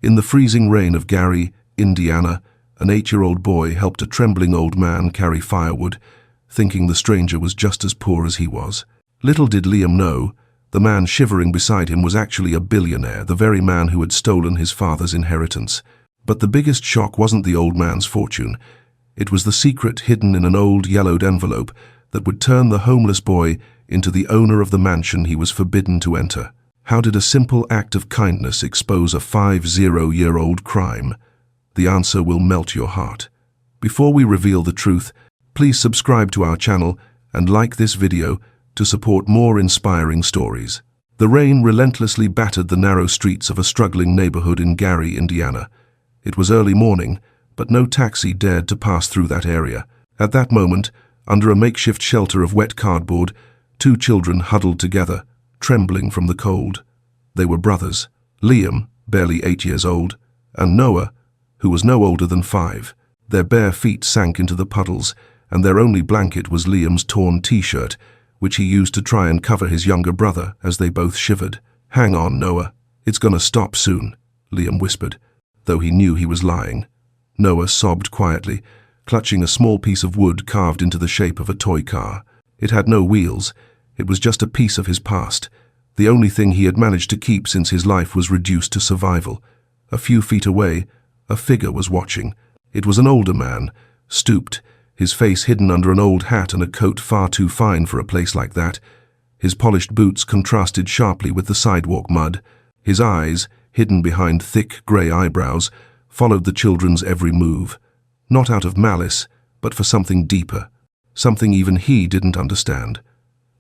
In the freezing rain of Gary, Indiana, an 8-year-old boy helped a trembling old man carry firewood, thinking the stranger was just as poor as he was. Little did Liam know, the man shivering beside him was actually a billionaire, the very man who had stolen his father's inheritance. But the biggest shock wasn't the old man's fortune. It was the secret hidden in an old yellowed envelope that would turn the homeless boy into the owner of the mansion he was forbidden to enter. How did a simple act of kindness expose a 50-year-old crime? The answer will melt your heart. Before we reveal the truth, please subscribe to our channel and like this video to support more inspiring stories. The rain relentlessly battered the narrow streets of a struggling neighborhood in Gary, Indiana. It was early morning, but no taxi dared to pass through that area. At that moment, under a makeshift shelter of wet cardboard, 2 children huddled together, trembling from the cold. They were brothers, Liam, barely 8 years old, and Noah, who was no older than 5. Their bare feet sank into the puddles, and their only blanket was Liam's torn t-shirt, which he used to try and cover his younger brother as they both shivered. "Hang on, Noah. It's gonna stop soon," Liam whispered, though he knew he was lying. Noah sobbed quietly, clutching a small piece of wood carved into the shape of a toy car. It had no wheels. It was just a piece of his past, the only thing he had managed to keep since his life was reduced to survival. A few feet away, a figure was watching. It was an older man, stooped, his face hidden under an old hat and a coat far too fine for a place like that. His polished boots contrasted sharply with the sidewalk mud. His eyes, hidden behind thick grey eyebrows, followed the children's every move. Not out of malice, but for something deeper, something even he didn't understand.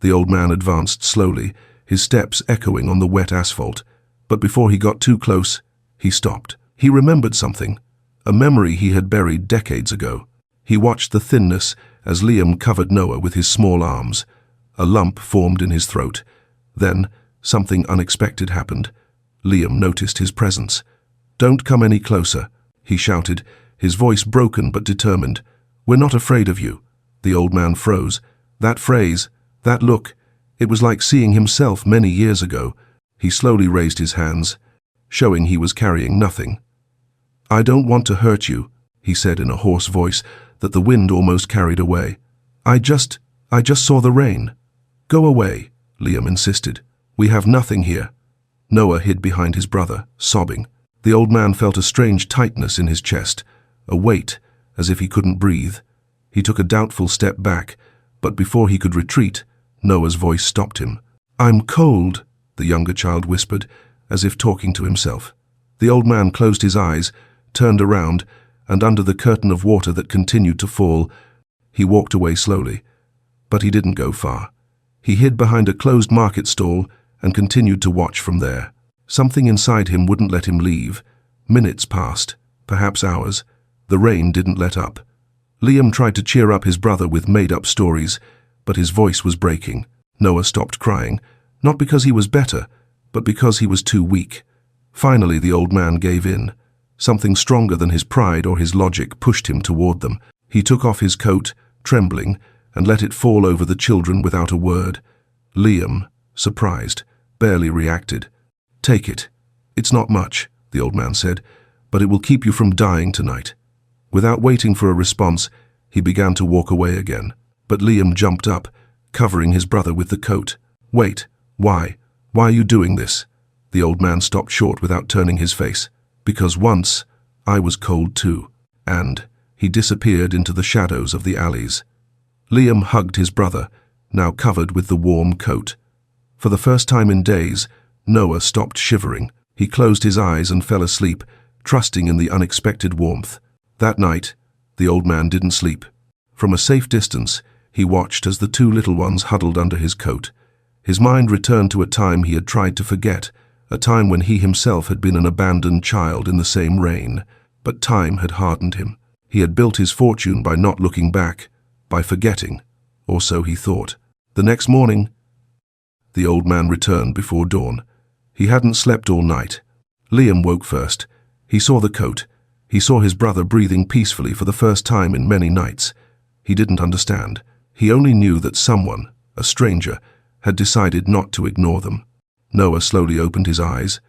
The old man advanced slowly, his steps echoing on the wet asphalt, but before he got too close, he stopped. He remembered something, a memory he had buried decades ago. He watched the thinness as Liam covered Noah with his small arms. A lump formed in his throat. Then, something unexpected happened. Liam noticed his presence. "Don't come any closer," he shouted, his voice broken but determined. "We're not afraid of you." The old man froze. That phrase, that look, it was like seeing himself many years ago. He slowly raised his hands, showing he was carrying nothing. "I don't want to hurt you," he said in a hoarse voice that the wind almost carried away. I just saw the rain." "Go away," Liam insisted. "We have nothing here." Noah hid behind his brother, sobbing. The old man felt a strange tightness in his chest, a weight, as if he couldn't breathe. He took a doubtful step back, but before he could retreat, Noah's voice stopped him. "I'm cold," the younger child whispered, as if talking to himself. The old man closed his eyes, turned around, and under the curtain of water that continued to fall, he walked away slowly. But he didn't go far. He hid behind a closed market stall and continued to watch from there. Something inside him wouldn't let him leave. Minutes passed, perhaps hours. The rain didn't let up. Liam tried to cheer up his brother with made-up stories, but his voice was breaking. Noah stopped crying, not because he was better, but because he was too weak. Finally, the old man gave in. Something stronger than his pride or his logic pushed him toward them. He took off his coat, trembling, and let it fall over the children without a word. Liam, surprised, barely reacted. "Take it. It's not much," the old man said, "but it will keep you from dying tonight." Without waiting for a response, he began to walk away again. But Liam jumped up, covering his brother with the coat. "Wait, why? Why are you doing this?" The old man stopped short without turning his face. "Because once, I was cold too." And he disappeared into the shadows of the alleys. Liam hugged his brother, now covered with the warm coat. For the first time in days, Noah stopped shivering. He closed his eyes and fell asleep, trusting in the unexpected warmth. That night, the old man didn't sleep. From a safe distance, he watched as the 2 little ones huddled under his coat. His mind returned to a time he had tried to forget, a time when he himself had been an abandoned child in the same rain. But time had hardened him. He had built his fortune by not looking back, by forgetting, or so he thought. The next morning, the old man returned before dawn. He hadn't slept all night. Liam woke first. He saw the coat. He saw his brother breathing peacefully for the first time in many nights. He didn't understand. He only knew that someone, a stranger, had decided not to ignore them. Noah slowly opened his eyes.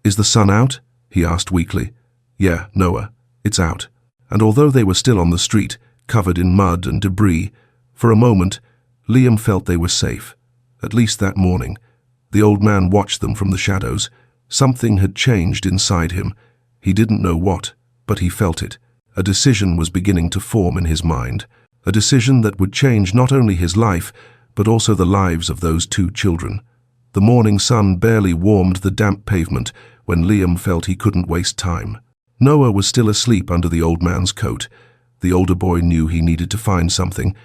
"Is the sun out?" he asked weakly. Yeah, Noah, it's out. And although they were still on the street, covered in mud and debris, for a moment, Liam felt they were safe. At least that morning. The old man watched them from the shadows. Something had changed inside him. He didn't know what, but he felt it. A decision was beginning to form in his mind. A decision that would change not only his life, but also the lives of those two children. The morning sun barely warmed the damp pavement when Liam felt he couldn't waste time. Noah was still asleep under the old man's coat. The older boy knew he needed to find something,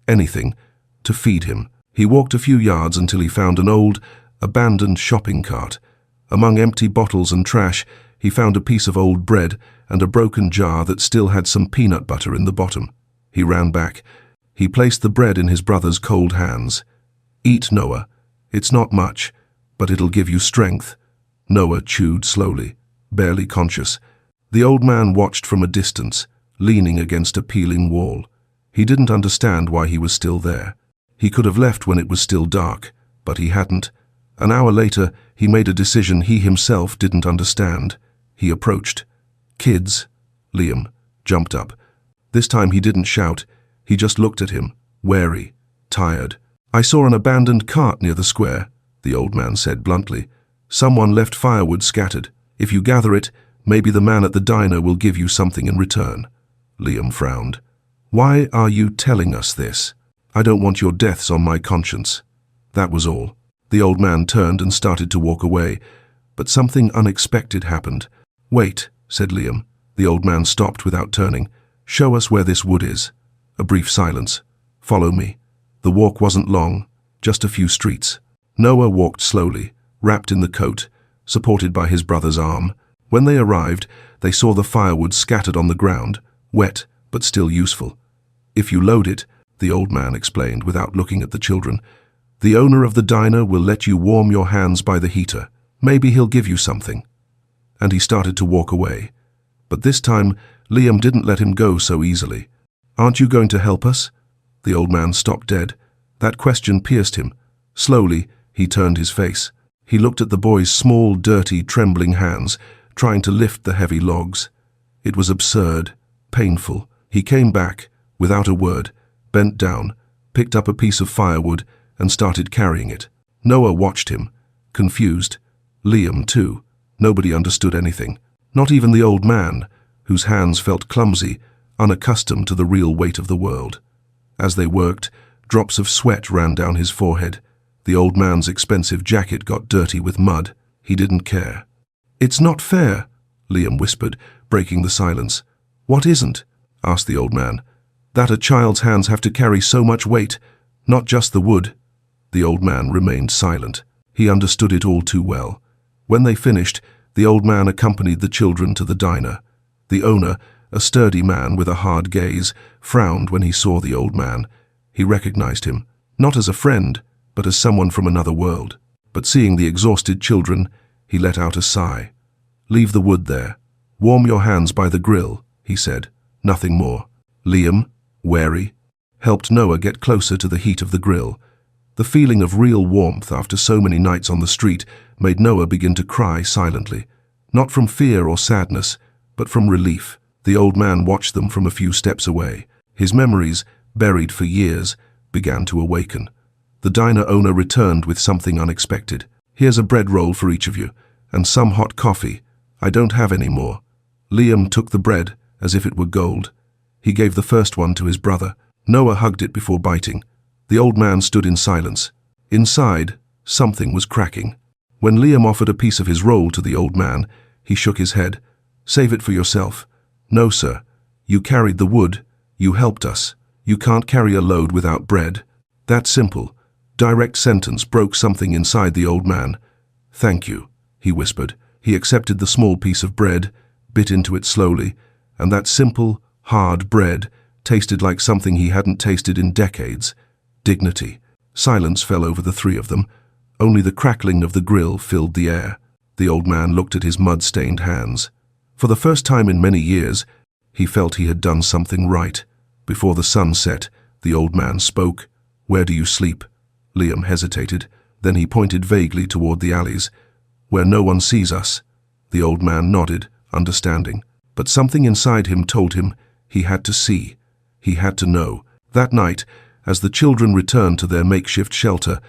anything, to feed him. He walked a few yards until he found an old, abandoned shopping cart. Among empty bottles and trash, he found a piece of old bread and a broken jar that still had some peanut butter in the bottom. He ran back. He placed the bread in his brother's cold hands. Eat, Noah. It's not much, but it'll give you strength. Noah chewed slowly, barely conscious. The old man watched from a distance, leaning against a peeling wall. He didn't understand why he was still there. He could have left when it was still dark, but he hadn't. An hour later, he made a decision he himself didn't understand. He approached. Kids, Liam jumped up. This time he didn't shout. He just looked at him, wary, tired. I saw an abandoned cart near the square, the old man said bluntly. Someone left firewood scattered. If you gather it, maybe the man at the diner will give you something in return. Liam frowned. Why are you telling us this? I don't want your deaths on my conscience. That was all. The old man turned and started to walk away, but something unexpected happened. Wait, said Liam. The old man stopped without turning. Show us where this wood is. A brief silence. Follow me. The walk wasn't long, just a few streets. Noah walked slowly, wrapped in the coat, supported by his brother's arm. When they arrived, they saw the firewood scattered on the ground, wet but still useful. If you load it, the old man explained without looking at the children, the owner of the diner will let you warm your hands by the heater. Maybe he'll give you something. And he started to walk away. But this time, Liam didn't let him go so easily. Aren't you going to help us? The old man stopped dead. That question pierced him. Slowly, he turned his face. He looked at the boy's small, dirty, trembling hands, trying to lift the heavy logs. It was absurd, painful. He came back, without a word, bent down, picked up a piece of firewood, and started carrying it. Noah watched him, confused. Liam, too. Nobody understood anything. Not even the old man, whose hands felt clumsy, unaccustomed to the real weight of the world. As they worked, drops of sweat ran down his forehead. The old man's expensive jacket got dirty with mud. He didn't care. It's not fair, Liam whispered, breaking the silence. What isn't? Asked the old man. That a child's hands have to carry so much weight, not just the wood. The old man remained silent. He understood it all too well. When they finished, the old man accompanied the children to the diner. The owner, a sturdy man with a hard gaze, frowned when he saw the old man. He recognized him, not as a friend, but as someone from another world. But seeing the exhausted children, he let out a sigh. Leave the wood there. Warm your hands by the grill, he said. Nothing more. Liam, wary, helped Noah get closer to the heat of the grill. The feeling of real warmth after so many nights on the street made Noah begin to cry silently. Not from fear or sadness, but from relief. The old man watched them from a few steps away. His memories, buried for years, began to awaken. The diner owner returned with something unexpected. Here's a bread roll for each of you, and some hot coffee. I don't have any more. Liam took the bread as if it were gold. He gave the first one to his brother. Noah hugged it before biting. The old man stood in silence. Inside, something was cracking. When Liam offered a piece of his roll to the old man, he shook his head. Save it for yourself. No, sir. You carried the wood. You helped us. You can't carry a load without bread. That simple, direct sentence broke something inside the old man. Thank you, he whispered. He accepted the small piece of bread, bit into it slowly, and that simple, hard bread tasted like something he hadn't tasted in decades. Dignity. Silence fell over the three of them. Only the crackling of the grill filled the air. The old man looked at his mud-stained hands. For the first time in many years, he felt he had done something right. Before the sun set, the old man spoke. Where do you sleep? Liam hesitated. Then he pointed vaguely toward the alleys. Where no one sees us. The old man nodded, understanding. But something inside him told him he had to see. He had to know. That night, as the children returned to their makeshift shelter,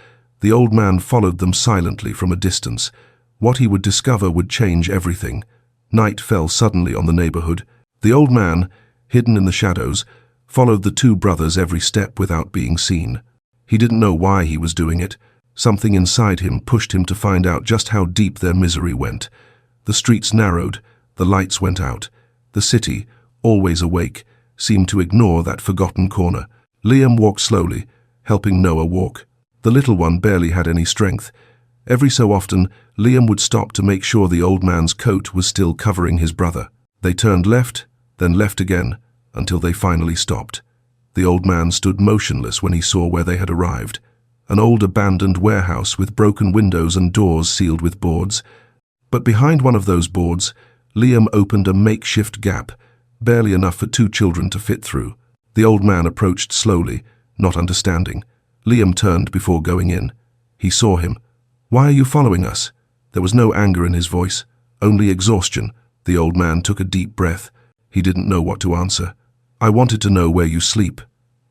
the old man followed them silently from a distance. What he would discover would change everything. Night fell suddenly on the neighborhood. The old man, hidden in the shadows, followed the two brothers every step without being seen. He didn't know why he was doing it. Something inside him pushed him to find out just how deep their misery went. The streets narrowed, the lights went out. The city, always awake, seemed to ignore that forgotten corner. Liam walked slowly, helping Noah walk. The little one barely had any strength. Every so often, Liam would stop to make sure the old man's coat was still covering his brother. They turned left, then left again, until they finally stopped. The old man stood motionless when he saw where they had arrived. An old abandoned warehouse with broken windows and doors sealed with boards. But behind one of those boards, Liam opened a makeshift gap, barely enough for two children to fit through. The old man approached slowly, not understanding. Liam turned before going in. He saw him. "Why are you following us?" There was no anger in his voice, only exhaustion. The old man took a deep breath. He didn't know what to answer. "I wanted to know where you sleep."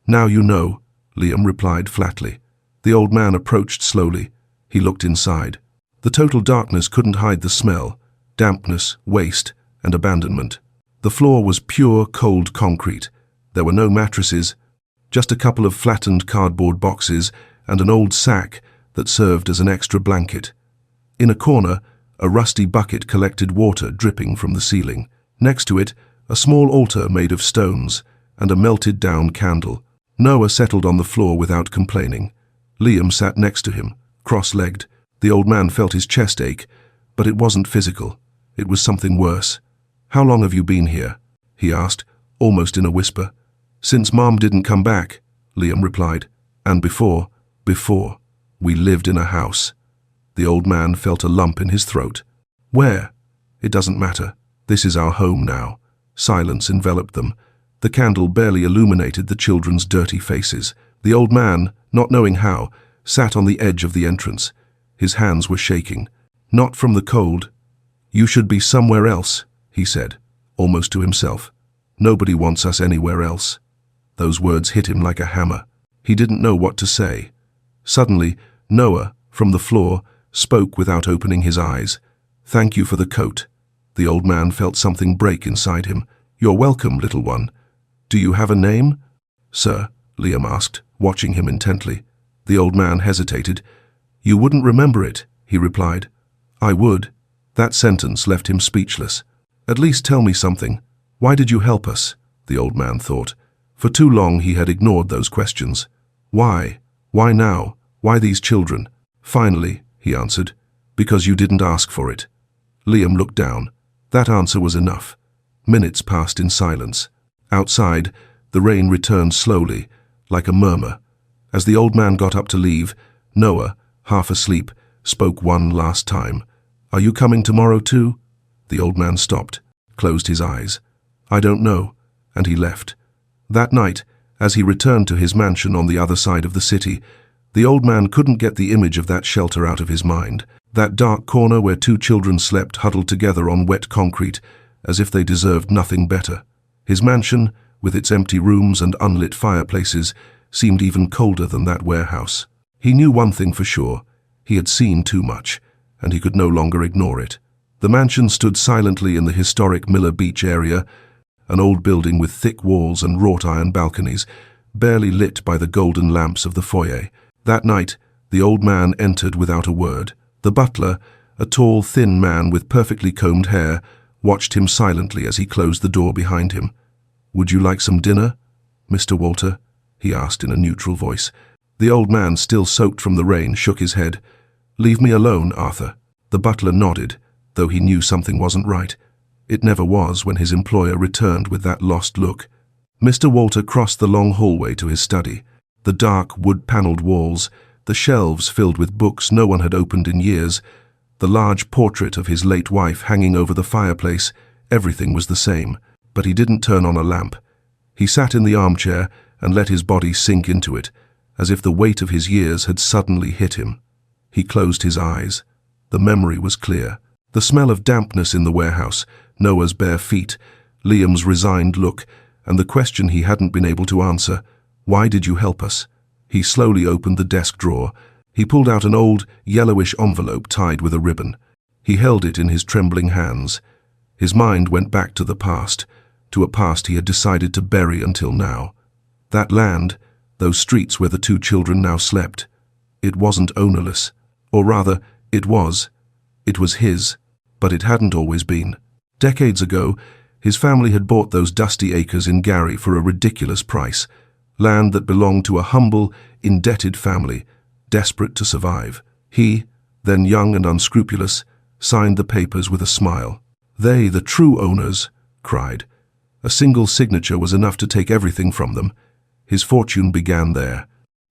"Now you know," Liam replied flatly. The old man approached slowly. He looked inside. The total darkness couldn't hide the smell, dampness, waste, and abandonment. The floor was pure, cold concrete. There were no mattresses, just a couple of flattened cardboard boxes and an old sack that served as an extra blanket. In a corner, a rusty bucket collected water dripping from the ceiling. Next to it, a small altar made of stones and a melted-down candle. Noah settled on the floor without complaining. Liam sat next to him, cross-legged. The old man felt his chest ache, but it wasn't physical. It was something worse. "How long have you been here?" he asked, almost in a whisper. "Since Mom didn't come back," Liam replied. "And before, we lived in a house." The old man felt a lump in his throat. "Where?" "It doesn't matter. This is our home now." Silence enveloped them. The candle barely illuminated the children's dirty faces. The old man, not knowing how, sat on the edge of the entrance. His hands were shaking. "Not from the cold. You should be somewhere else," he said, almost to himself. "Nobody wants us anywhere else." Those words hit him like a hammer. He didn't know what to say. Suddenly, Noah, from the floor, spoke without opening his eyes. "Thank you for the coat." The old man felt something break inside him. "You're welcome, little one. Do you have a name?" "Sir," Liam asked, watching him intently. The old man hesitated. "You wouldn't remember it," he replied. "I would." That sentence left him speechless. "At least tell me something. Why did you help us?" the old man thought. For too long he had ignored those questions. "Why? Why now? Why these children?" "Finally," he answered, "because you didn't ask for it." Liam looked down. That answer was enough. Minutes passed in silence. Outside, the rain returned slowly, like a murmur. As the old man got up to leave, Noah, half asleep, spoke one last time. "Are you coming tomorrow too?" The old man stopped, closed his eyes. "I don't know," and he left. That night, as he returned to his mansion on the other side of the city, the old man couldn't get the image of that shelter out of his mind. That dark corner where two children slept huddled together on wet concrete, as if they deserved nothing better. His mansion, with its empty rooms and unlit fireplaces, seemed even colder than that warehouse. He knew one thing for sure. He had seen too much, and he could no longer ignore it. The mansion stood silently in the historic Miller Beach area, an old building with thick walls and wrought-iron balconies, barely lit by the golden lamps of the foyer. That night, the old man entered without a word. The butler, a tall, thin man with perfectly combed hair, watched him silently as he closed the door behind him. "Would you like some dinner, Mr. Walter?" he asked in a neutral voice. The old man, still soaked from the rain, shook his head. "Leave me alone, Arthur." The butler nodded, though he knew something wasn't right. It never was when his employer returned with that lost look. Mr. Walter crossed the long hallway to his study. The dark, wood-paneled walls, the shelves filled with books no one had opened in years, the large portrait of his late wife hanging over the fireplace, everything was the same. But he didn't turn on a lamp. He sat in the armchair and let his body sink into it, as if the weight of his years had suddenly hit him. He closed his eyes. The memory was clear. The smell of dampness in the warehouse, Noah's bare feet, Liam's resigned look, and the question he hadn't been able to answer, "Why did you help us?" He slowly opened the desk drawer. He pulled out an old, yellowish envelope tied with a ribbon. He held it in his trembling hands. His mind went back to the past, to a past he had decided to bury until now. That land, those streets where the two children now slept, it wasn't ownerless. Or rather, it was. It was his, but it hadn't always been. Decades ago, his family had bought those dusty acres in Gary for a ridiculous price, land that belonged to a humble, indebted family, desperate to survive. He, then young and unscrupulous, signed the papers with a smile. They, the true owners, cried. A single signature was enough to take everything from them. His fortune began there.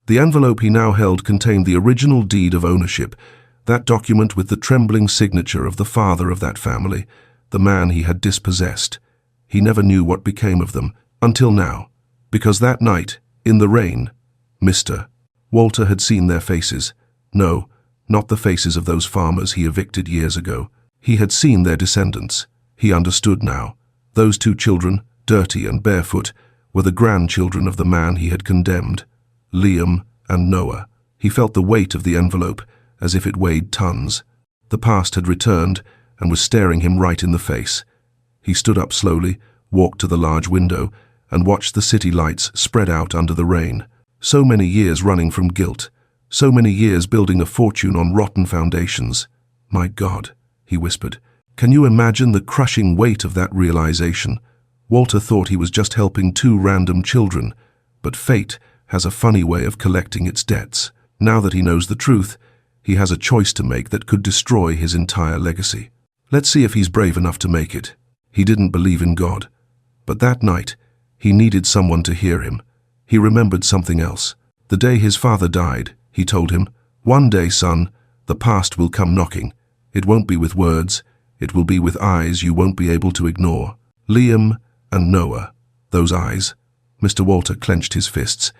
The envelope he now held contained the original deed of ownership, that document with the trembling signature of the father of that family, the man he had dispossessed. He never knew what became of them, until now, because that night, in the rain, Mr. Walter had seen their faces. No, not the faces of those farmers he evicted years ago. He had seen their descendants. He understood now. Those two children, dirty and barefoot, were the grandchildren of the man he had condemned, Liam and Noah. He felt the weight of the envelope, as if it weighed tons. The past had returned and was staring him right in the face. He stood up slowly, walked to the large window, and watched the city lights spread out under the rain. So many years running from guilt, so many years building a fortune on rotten foundations. "My God," he whispered. "Can you imagine the crushing weight of that realization?" Walter thought he was just helping two random children, but fate has a funny way of collecting its debts. Now that he knows the truth, he has a choice to make that could destroy his entire legacy. Let's see if he's brave enough to make it. He didn't believe in God, but that night, he needed someone to hear him. He remembered something else. The day his father died, he told him, "One day, son, the past will come knocking. It won't be with words, it will be with eyes you won't be able to ignore." Liam and Noah, those eyes. Mr. Walter clenched his fists.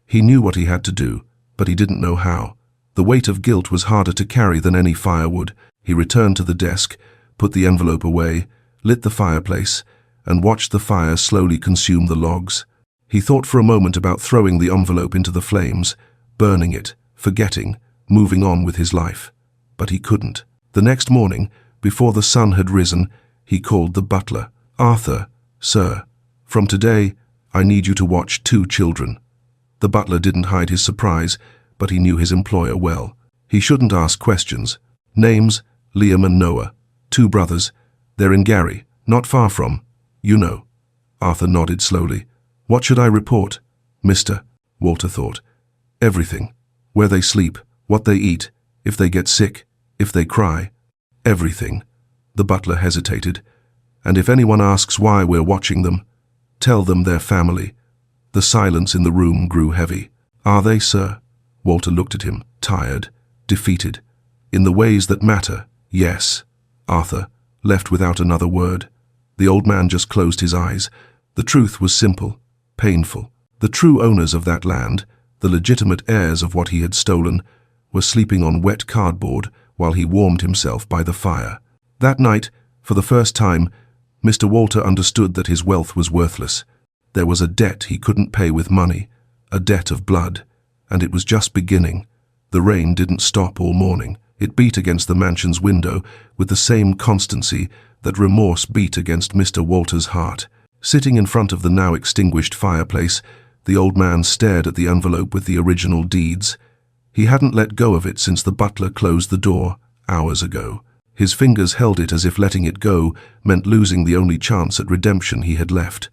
He knew what he had to do, but he didn't know how. The weight of guilt was harder to carry than any firewood. He returned to the desk, put the envelope away, lit the fireplace, and watched the fire slowly consume the logs. He thought for a moment about throwing the envelope into the flames, burning it, forgetting, moving on with his life. But he couldn't. The next morning, before the sun had risen, he called the butler. "Arthur, sir, from today, I need you to watch two children." The butler didn't hide his surprise, but he knew his employer well. He shouldn't ask questions. Names, Liam and Noah. Two brothers. They're in Gary, not far from, you know. Arthur nodded slowly. "What should I report?" "Mister," Walter thought. "Everything. Where they sleep, what they eat, if they get sick, if they cry. Everything." The butler hesitated. "And if anyone asks why we're watching them, tell them they're family." The silence in the room grew heavy. "Are they, sir?" Walter looked at him, tired, defeated. "In the ways that matter, yes." Arthur, left without another word. The old man just closed his eyes. The truth was simple, painful. The true owners of that land, the legitimate heirs of what he had stolen, were sleeping on wet cardboard while he warmed himself by the fire. That night, for the first time, Mr. Walter understood that his wealth was worthless. There was a debt he couldn't pay with money, a debt of blood, and it was just beginning. The rain didn't stop all morning. It beat against the mansion's window with the same constancy that remorse beat against Mr. Walter's heart. Sitting in front of the now extinguished fireplace, the old man stared at the envelope with the original deeds. He hadn't let go of it since the butler closed the door, hours ago. His fingers held it as if letting it go meant losing the only chance at redemption he had left.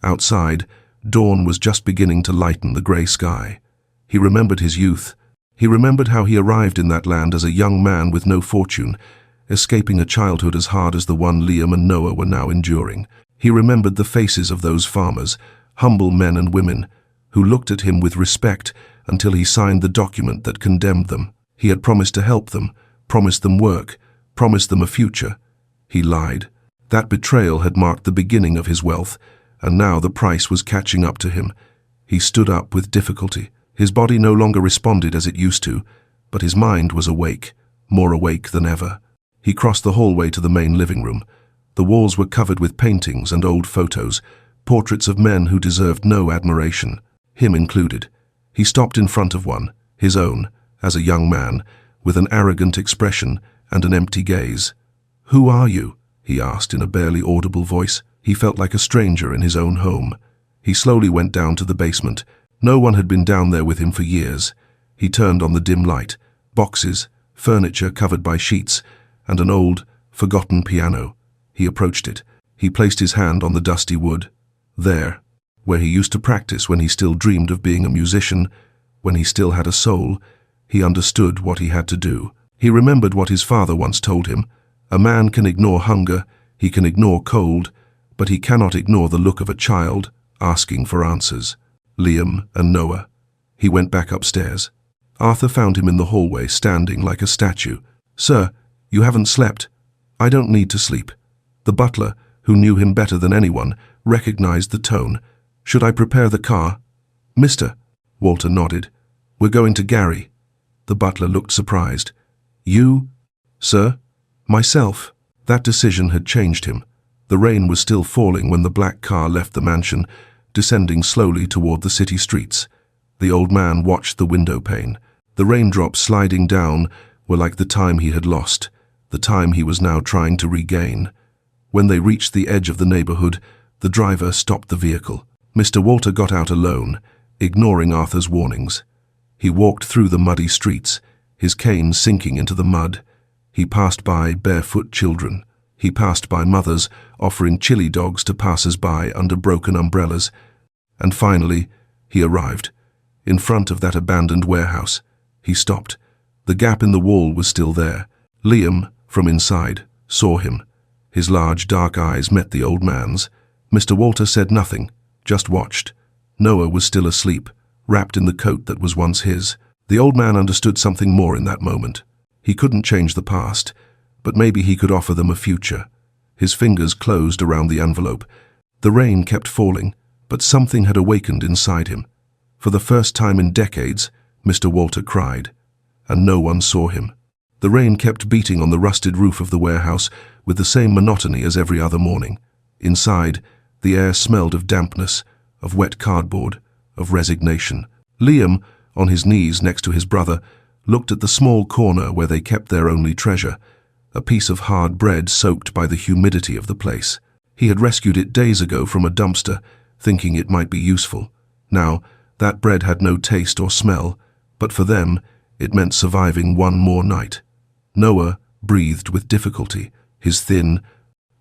Outside, dawn was just beginning to lighten the grey sky. He remembered his youth. He remembered how he arrived in that land as a young man with no fortune, escaping a childhood as hard as the one Liam and Noah were now enduring. He remembered the faces of those farmers, humble men and women, who looked at him with respect until he signed the document that condemned them. He had promised to help them, promised them work, promised them a future. He lied. That betrayal had marked the beginning of his wealth, and now the price was catching up to him. He stood up with difficulty. His body no longer responded as it used to, but his mind was awake, more awake than ever. He crossed the hallway to the main living room. The walls were covered with paintings and old photos, portraits of men who deserved no admiration, him included. He stopped in front of one, his own, as a young man, with an arrogant expression and an empty gaze. "Who are you?" he asked in a barely audible voice. He felt like a stranger in his own home. He slowly went down to the basement. No one had been down there with him for years. He turned on the dim light. Boxes, furniture covered by sheets, and an old, forgotten piano. He approached it. He placed his hand on the dusty wood. There, where he used to practice when he still dreamed of being a musician, when he still had a soul, he understood what he had to do. He remembered what his father once told him. A man can ignore hunger, he can ignore cold, but he cannot ignore the look of a child asking for answers. Liam and Noah. He went back upstairs. Arthur found him in the hallway, standing like a statue. "Sir, you haven't slept." "I don't need to sleep." The butler, who knew him better than anyone, recognized the tone. "Should I prepare the car?" "Mister," Walter nodded. "We're going to Gary." The butler looked surprised. "You?" "Sir?" "Myself." That decision had changed him. The rain was still falling when the black car left the mansion, descending slowly toward the city streets. The old man watched the window pane. The raindrops sliding down were like the time he had lost, the time he was now trying to regain. When they reached the edge of the neighborhood, the driver stopped the vehicle. Mr. Walter got out alone, ignoring Arthur's warnings. He walked through the muddy streets, his cane sinking into the mud. He passed by barefoot children. He passed by mothers offering chili dogs to passers-by under broken umbrellas. And finally, he arrived. In front of that abandoned warehouse, he stopped. The gap in the wall was still there. Liam, from inside, saw him. His large, dark eyes met the old man's. Mr. Walter said nothing, just watched. Noah was still asleep, wrapped in the coat that was once his. The old man understood something more in that moment. He couldn't change the past, but maybe he could offer them a future. His fingers closed around the envelope. The rain kept falling, but something had awakened inside him. For the first time in decades, Mr. Walter cried, and no one saw him. The rain kept beating on the rusted roof of the warehouse with the same monotony as every other morning. Inside, the air smelled of dampness, of wet cardboard, of resignation. Liam, on his knees next to his brother, looked at the small corner where they kept their only treasure, a piece of hard bread soaked by the humidity of the place. He had rescued it days ago from a dumpster, thinking it might be useful. Now, that bread had no taste or smell, but for them, it meant surviving one more night. Noah breathed with difficulty. His thin,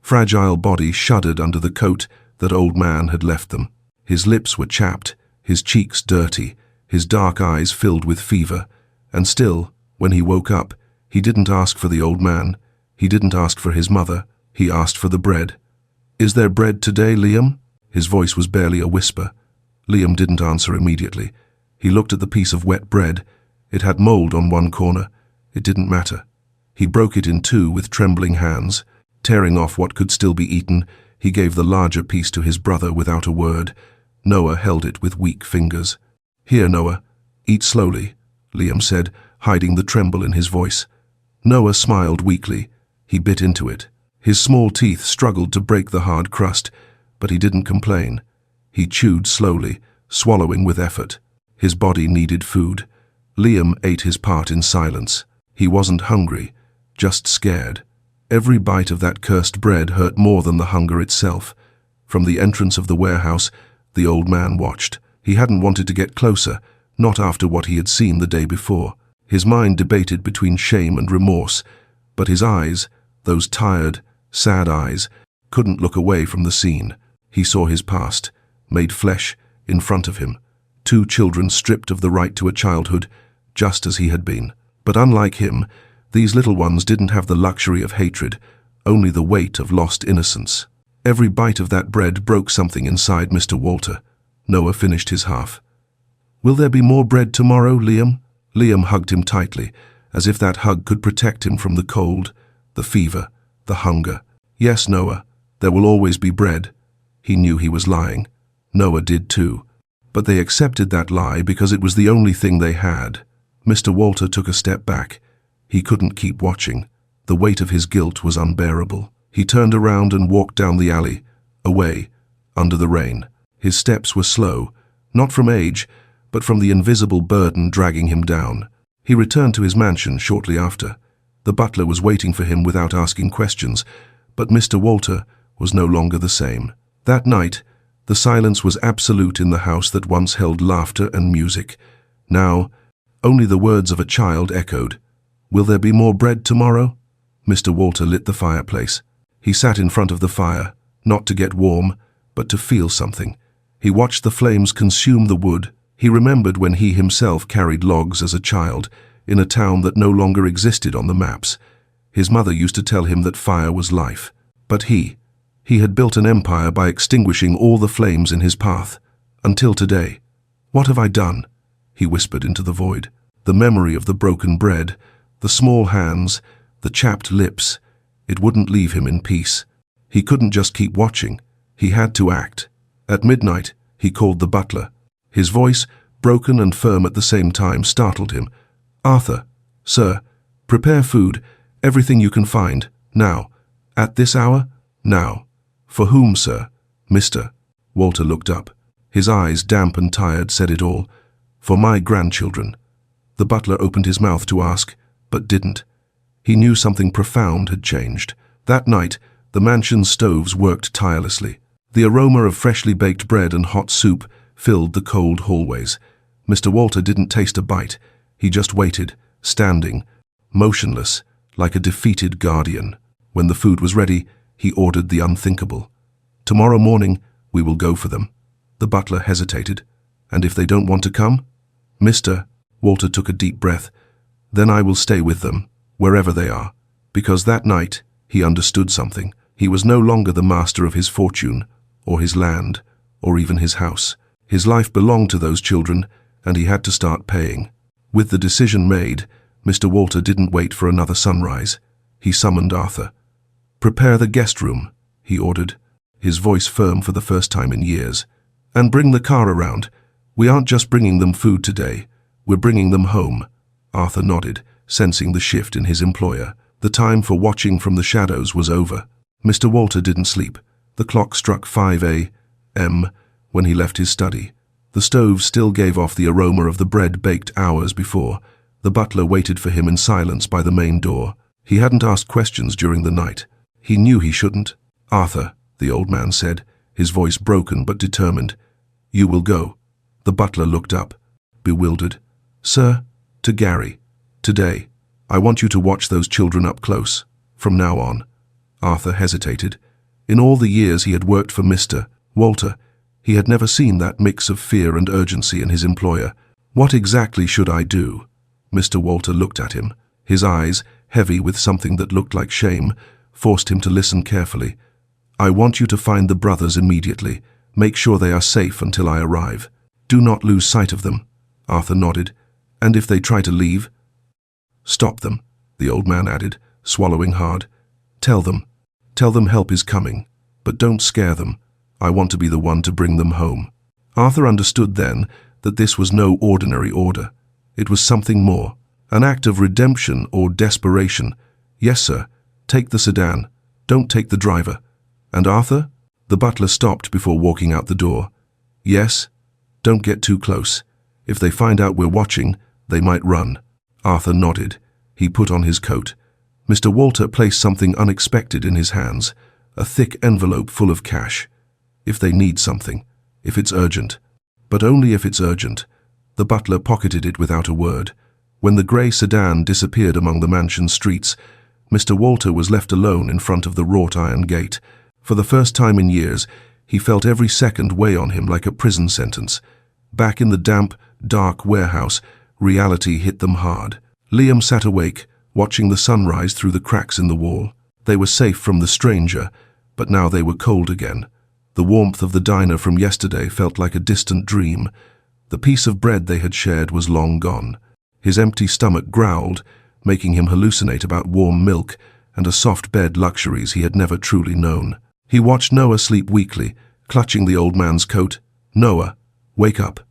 fragile body shuddered under the coat that old man had left them. His lips were chapped, his cheeks dirty, his dark eyes filled with fever. And still, when he woke up, he didn't ask for the old man. He didn't ask for his mother. He asked for the bread. "Is there bread today, Liam?" His voice was barely a whisper. Liam didn't answer immediately. He looked at the piece of wet bread. It had mold on one corner. It didn't matter. He broke it in two with trembling hands. Tearing off what could still be eaten, he gave the larger piece to his brother without a word. Noah held it with weak fingers. "Here, Noah. Eat slowly," Liam said, hiding the tremble in his voice. Noah smiled weakly. He bit into it. His small teeth struggled to break the hard crust, but he didn't complain. He chewed slowly, swallowing with effort. His body needed food. Liam ate his part in silence. He wasn't hungry, just scared. Every bite of that cursed bread hurt more than the hunger itself. From the entrance of the warehouse, the old man watched. He hadn't wanted to get closer, not after what he had seen the day before. His mind debated between shame and remorse, but his eyes, those tired, sad eyes, couldn't look away from the scene. He saw his past, made flesh, in front of him. 2 children stripped of the right to a childhood, just as he had been. But unlike him, these little ones didn't have the luxury of hatred, only the weight of lost innocence. Every bite of that bread broke something inside Mr. Walter. Noah finished his half. "Will there be more bread tomorrow, Liam?" Liam hugged him tightly, as if that hug could protect him from the cold, the fever, the hunger. "Yes, Noah, there will always be bread." He knew he was lying. Noah did too. But they accepted that lie because it was the only thing they had. Mr. Walter took a step back. He couldn't keep watching. The weight of his guilt was unbearable. He turned around and walked down the alley, away, under the rain. His steps were slow, not from age, but from the invisible burden dragging him down. He returned to his mansion shortly after. The butler was waiting for him without asking questions, but Mr. Walter was no longer the same. That night, the silence was absolute in the house that once held laughter and music. Now, only the words of a child echoed. "Will there be more bread tomorrow?" Mr. Walter lit the fireplace. He sat in front of the fire, not to get warm, but to feel something. He watched the flames consume the wood. He remembered when he himself carried logs as a child, in a town that no longer existed on the maps. His mother used to tell him that fire was life. But he had built an empire by extinguishing all the flames in his path. Until today. "What have I done?" he whispered into the void. The memory of the broken bread, the small hands, the chapped lips, it wouldn't leave him in peace. He couldn't just keep watching. He had to act. At midnight, he called the butler. His voice, broken and firm at the same time, startled him. "Arthur, sir, prepare food, everything you can find, now. At this hour? Now." "For whom, sir?" "Mr." Walter looked up. His eyes, damp and tired, said it all. "For my grandchildren." The butler opened his mouth to ask, but didn't. He knew something profound had changed. That night, the mansion's stoves worked tirelessly. The aroma of freshly baked bread and hot soup filled the cold hallways. Mr. Walter didn't taste a bite. He just waited, standing, motionless, like a defeated guardian. When the food was ready, he ordered the unthinkable. "Tomorrow morning, we will go for them." The butler hesitated. "And if they don't want to come?" "Mr." Walter took a deep breath. "Then I will stay with them, wherever they are." Because that night, he understood something. He was no longer the master of his fortune, or his land, or even his house. His life belonged to those children, and he had to start paying. With the decision made, Mr. Walter didn't wait for another sunrise. He summoned Arthur. "Prepare the guest room," he ordered, his voice firm for the first time in years. "And bring the car around. We aren't just bringing them food today. We're bringing them home." Arthur nodded, sensing the shift in his employer. The time for watching from the shadows was over. Mr. Walter didn't sleep. The clock struck 5 a.m. when he left his study. The stove still gave off the aroma of the bread baked hours before. The butler waited for him in silence by the main door. He hadn't asked questions during the night. He knew he shouldn't. "Arthur," the old man said, his voice broken but determined, "you will go." The butler looked up, bewildered. "Sir?" "To Gary. Today. I want you to watch those children up close. From now on." Arthur hesitated. In all the years he had worked for Mr. Walter, he had never seen that mix of fear and urgency in his employer. "What exactly should I do?" Mr. Walter looked at him. His eyes, heavy with something that looked like shame, forced him to listen carefully. "I want you to find the brothers immediately. Make sure they are safe until I arrive. Do not lose sight of them." Arthur nodded. "And if they try to leave?" "Stop them," the old man added, swallowing hard. Tell them help is coming, but don't scare them. I want to be the one to bring them home." Arthur understood then that this was no ordinary order. It was something more, an act of redemption or desperation. "Yes, sir. Take the sedan. Don't take the driver." "And Arthur?" The butler stopped before walking out the door. "Yes. Don't get too close. If they find out we're watching, they might run." Arthur nodded. He put on his coat. Mr. Walter placed something unexpected in his hands, a thick envelope full of cash. "If they need something, if it's urgent." But only if it's urgent. The butler pocketed it without a word. When the grey sedan disappeared among the mansion streets, Mr. Walter was left alone in front of the wrought iron gate. For the first time in years, he felt every second weigh on him like a prison sentence. Back in the damp, dark warehouse, reality hit them hard. Liam sat awake, watching the sunrise through the cracks in the wall. They were safe from the stranger, but now they were cold again. The warmth of the diner from yesterday felt like a distant dream. The piece of bread they had shared was long gone. His empty stomach growled, making him hallucinate about warm milk and a soft bed luxuries he had never truly known. He watched Noah sleep weakly, clutching the old man's coat. "Noah, wake up."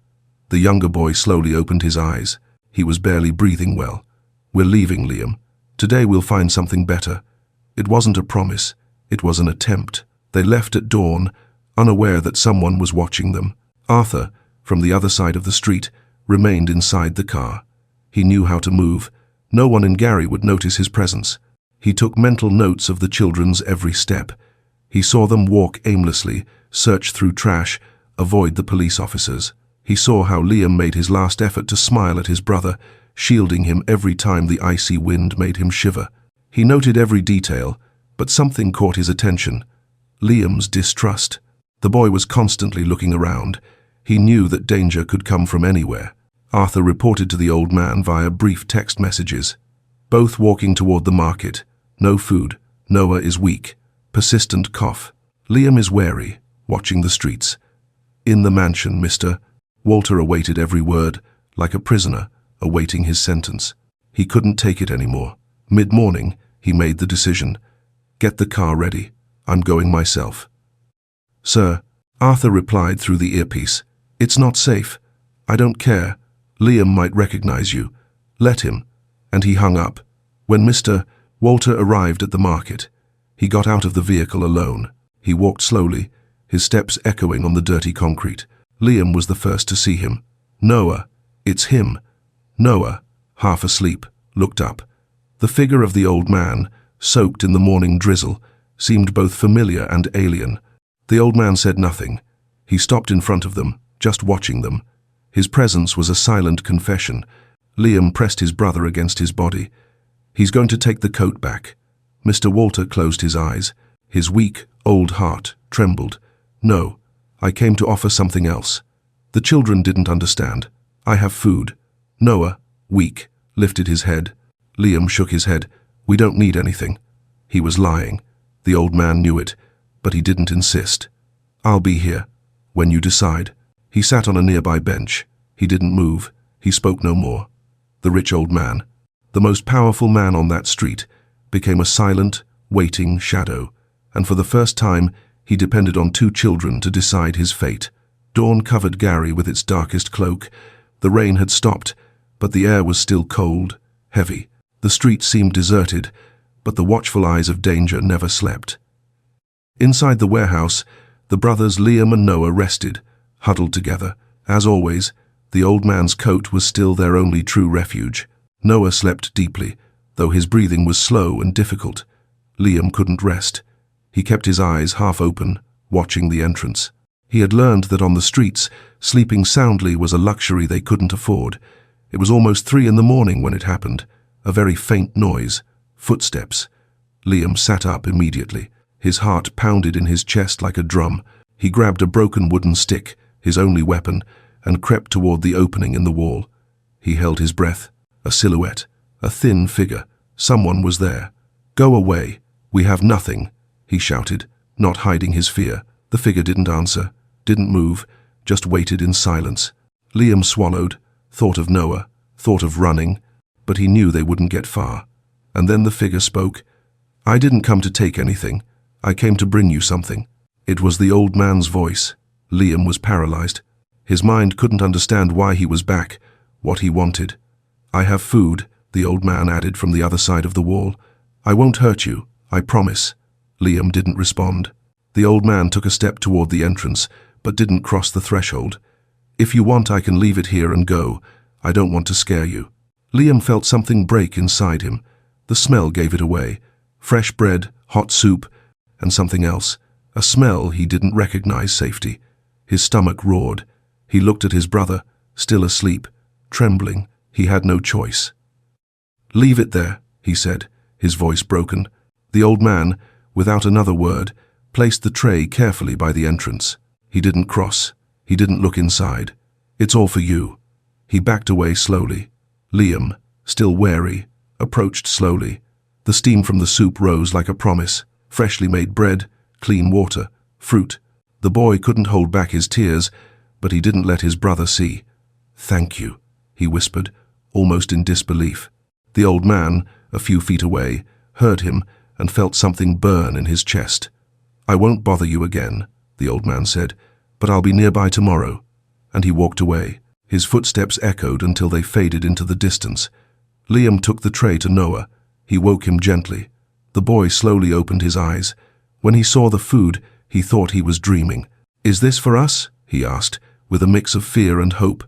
The younger boy slowly opened his eyes. He was barely breathing well. "We're leaving, Liam. Today we'll find something better. It wasn't a promise, it was an attempt. They left at dawn, unaware that someone was watching them. Arthur, from the other side of the street, remained inside the car. He knew how to move. No one in Gary would notice his presence. He took mental notes of the children's every step. He saw them walk aimlessly, search through trash, avoid the police officers. He saw how Liam made his last effort to smile at his brother, shielding him every time the icy wind made him shiver. He noted every detail, but something caught his attention. Liam's distrust. The boy was constantly looking around. He knew that danger could come from anywhere. Arthur reported to the old man via brief text messages. Both walking toward the market. No food. Noah is weak. Persistent cough. Liam is wary, watching the streets. In the mansion, Mr. Walter awaited every word, like a prisoner, awaiting his sentence. He couldn't take it anymore. Mid-morning, he made the decision. Get the car ready. I'm going myself. Sir, Arthur replied through the earpiece. It's not safe. I don't care. Liam might recognize you. Let him. And he hung up. When Mr. Walter arrived at the market, he got out of the vehicle alone. He walked slowly, his steps echoing on the dirty concrete. Liam was the first to see him. Noah. It's him. Noah, half asleep, looked up. The figure of the old man, soaked in the morning drizzle, seemed both familiar and alien. The old man said nothing. He stopped in front of them, just watching them. His presence was a silent confession. Liam pressed his brother against his body. He's going to take the coat back. Mr. Walter closed his eyes. His weak, old heart trembled. No, I came to offer something else. The children didn't understand. I have food. Noah, weak, lifted his head. Liam shook his head. We don't need anything. He was lying. The old man knew it, but he didn't insist. I'll be here, when you decide. He sat on a nearby bench. He didn't move. He spoke no more. The rich old man, the most powerful man on that street, became a silent, waiting shadow, and for the first time he depended on two children to decide his fate. Dawn covered Gary with its darkest cloak. The rain had stopped, but the air was still cold, heavy. The street seemed deserted, but the watchful eyes of danger never slept. Inside the warehouse, the brothers Liam and Noah rested, huddled together. As always, the old man's coat was still their only true refuge. Noah slept deeply, though his breathing was slow and difficult. Liam couldn't rest. He kept his eyes half open, watching the entrance. He had learned that on the streets, sleeping soundly was a luxury they couldn't afford. It was almost 3 a.m. when it happened. A very faint noise. Footsteps. Liam sat up immediately. His heart pounded in his chest like a drum. He grabbed a broken wooden stick, his only weapon, and crept toward the opening in the wall. He held his breath. A silhouette. A thin figure. Someone was there. Go away. We have nothing, he shouted, not hiding his fear. The figure didn't answer, didn't move, just waited in silence. Liam swallowed, thought of Noah, thought of running, but he knew they wouldn't get far. And then the figure spoke. I didn't come to take anything. I came to bring you something. It was the old man's voice. Liam was paralyzed. His mind couldn't understand why he was back, what he wanted. I have food, the old man added from the other side of the wall. I won't hurt you, I promise. Liam didn't respond. The old man took a step toward the entrance, but didn't cross the threshold. If you want, I can leave it here and go. I don't want to scare you. Liam felt something break inside him. The smell gave it away. Fresh bread, hot soup, and something else. A smell he didn't recognize. Safety. His stomach roared. He looked at his brother, still asleep, trembling. He had no choice. Leave it there, he said, his voice broken. The old man, without another word, placed the tray carefully by the entrance. He didn't cross. He didn't look inside. It's all for you. He backed away slowly. Liam, still wary, approached slowly. The steam from the soup rose like a promise. Freshly made bread, clean water, fruit. The boy couldn't hold back his tears, but he didn't let his brother see. Thank you, he whispered, almost in disbelief. The old man, a few feet away, heard him and felt something burn in his chest. I won't bother you again, the old man said, but I'll be nearby tomorrow. And he walked away. His footsteps echoed until they faded into the distance. Liam took the tray to Noah. He woke him gently. The boy slowly opened his eyes. When he saw the food, he thought he was dreaming. "Is this for us?" he asked, with a mix of fear and hope.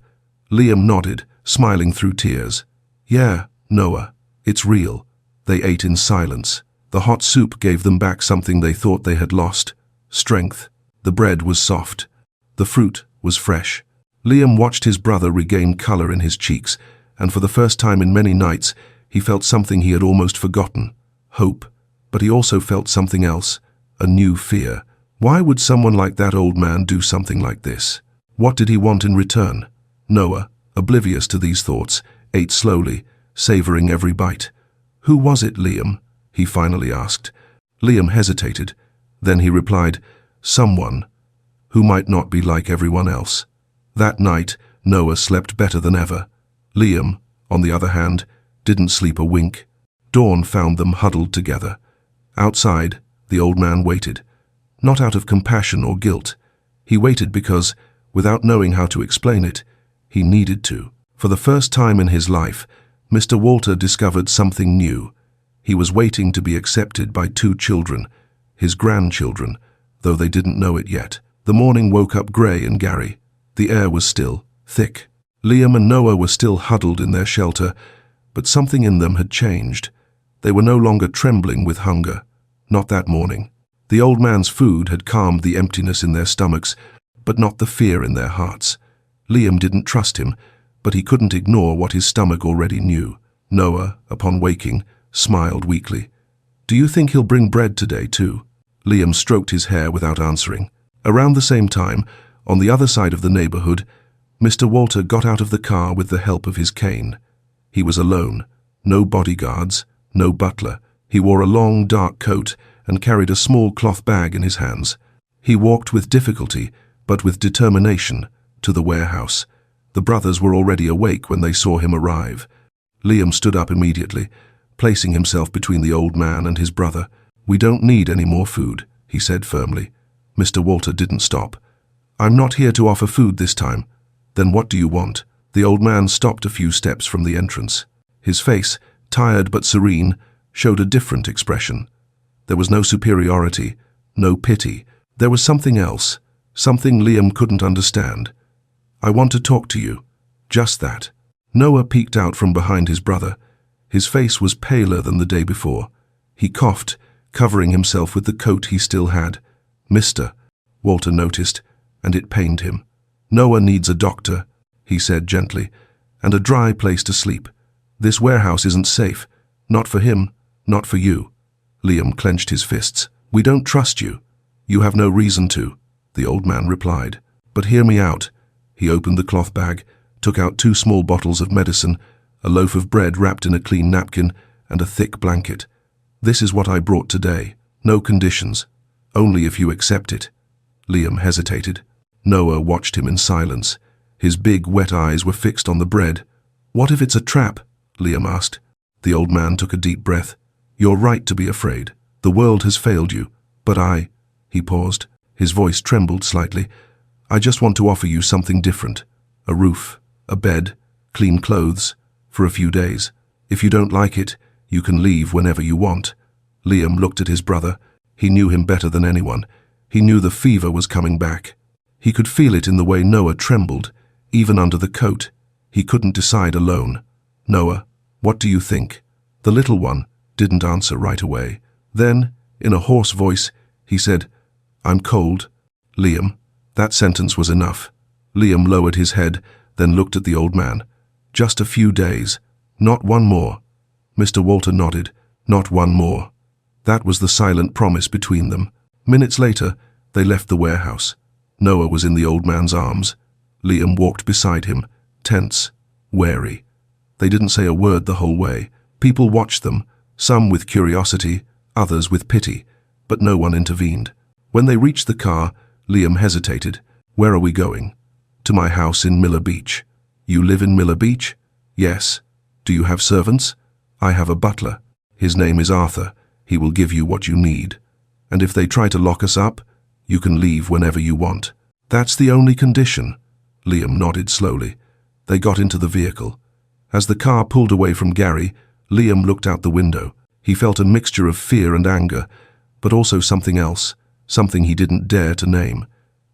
Liam nodded, smiling through tears. "Yeah, Noah, it's real." They ate in silence. The hot soup gave them back something they thought they had lost: strength. The bread was soft. The fruit was fresh. Liam watched his brother regain color in his cheeks, and for the first time in many nights, he felt something he had almost forgotten: hope. But he also felt something else, a new fear. Why would someone like that old man do something like this? What did he want in return? Noah, oblivious to these thoughts, ate slowly, savoring every bite. "Who was it, Liam?" he finally asked. Liam hesitated. Then he replied, "Someone who might not be like everyone else." That night, Noah slept better than ever. Liam, on the other hand, didn't sleep a wink. Dawn found them huddled together. Outside, the old man waited. Not out of compassion or guilt. He waited because, without knowing how to explain it, he needed to. For the first time in his life, Mr. Walter discovered something new. He was waiting to be accepted by 2 children, his grandchildren, though they didn't know it yet. The morning woke up grey in Gary. The air was still, thick. Liam and Noah were still huddled in their shelter, but something in them had changed. They were no longer trembling with hunger. Not that morning. The old man's food had calmed the emptiness in their stomachs, but not the fear in their hearts. Liam didn't trust him, but he couldn't ignore what his stomach already knew. Noah, upon waking, smiled weakly. "Do you think he'll bring bread today too?" Liam stroked his hair without answering. Around the same time, on the other side of the neighborhood, Mr. Walter got out of the car with the help of his cane. He was alone. No bodyguards, no butler. He wore a long, dark coat and carried a small cloth bag in his hands. He walked with difficulty, but with determination, to the warehouse. The brothers were already awake when they saw him arrive. Liam stood up immediately, placing himself between the old man and his brother. "We don't need any more food," he said firmly. Mr. Walter didn't stop. "I'm not here to offer food this time." "Then what do you want?" The old man stopped a few steps from the entrance. His face, tired but serene, showed a different expression. There was no superiority, no pity. There was something else, something Liam couldn't understand. "I want to talk to you." Just that. Noah peeked out from behind his brother. His face was paler than the day before. He coughed, covering himself with the coat he still had. "Mister," Walter noticed, and it pained him. "Noah needs a doctor," he said gently, "and a dry place to sleep. This warehouse isn't safe. Not for him, not for you." Liam clenched his fists. "We don't trust you." "You have no reason to," the old man replied. "But hear me out." He opened the cloth bag, took out 2 small bottles of medicine, a loaf of bread wrapped in a clean napkin, and a thick blanket. "This is what I brought today. No conditions. Only if you accept it." Liam hesitated. Noah watched him in silence. His big, wet eyes were fixed on the bread. "What if it's a trap?" Liam asked. The old man took a deep breath. "You're right to be afraid. The world has failed you. But He paused. His voice trembled slightly. "I just want to offer you something different. A roof, a bed, clean clothes, for a few days. If you don't like it, you can leave whenever you want." Liam looked at his brother. He knew him better than anyone. He knew the fever was coming back. He could feel it in the way Noah trembled, even under the coat. He couldn't decide alone. "Noah, what do you think?" The little one didn't answer right away. Then, in a hoarse voice, he said, "I'm cold." "Liam." That sentence was enough. Liam lowered his head, then looked at the old man. "Just a few days. Not one more." Mr. Walter nodded. "Not one more." That was the silent promise between them. Minutes later, they left the warehouse. Noah was in the old man's arms. Liam walked beside him, tense, wary. They didn't say a word the whole way. People watched them, some with curiosity, others with pity, but no one intervened. When they reached the car, Liam hesitated. "Where are we going?" "To my house in Miller Beach." "You live in Miller Beach?" "Yes." "Do you have servants?" "I have a butler. His name is Arthur. He will give you what you need. And if they try to lock us up, you can leave whenever you want." "That's the only condition." Liam nodded slowly. They got into the vehicle. As the car pulled away from Gary, Liam looked out the window. He felt a mixture of fear and anger, but also something else, something he didn't dare to name.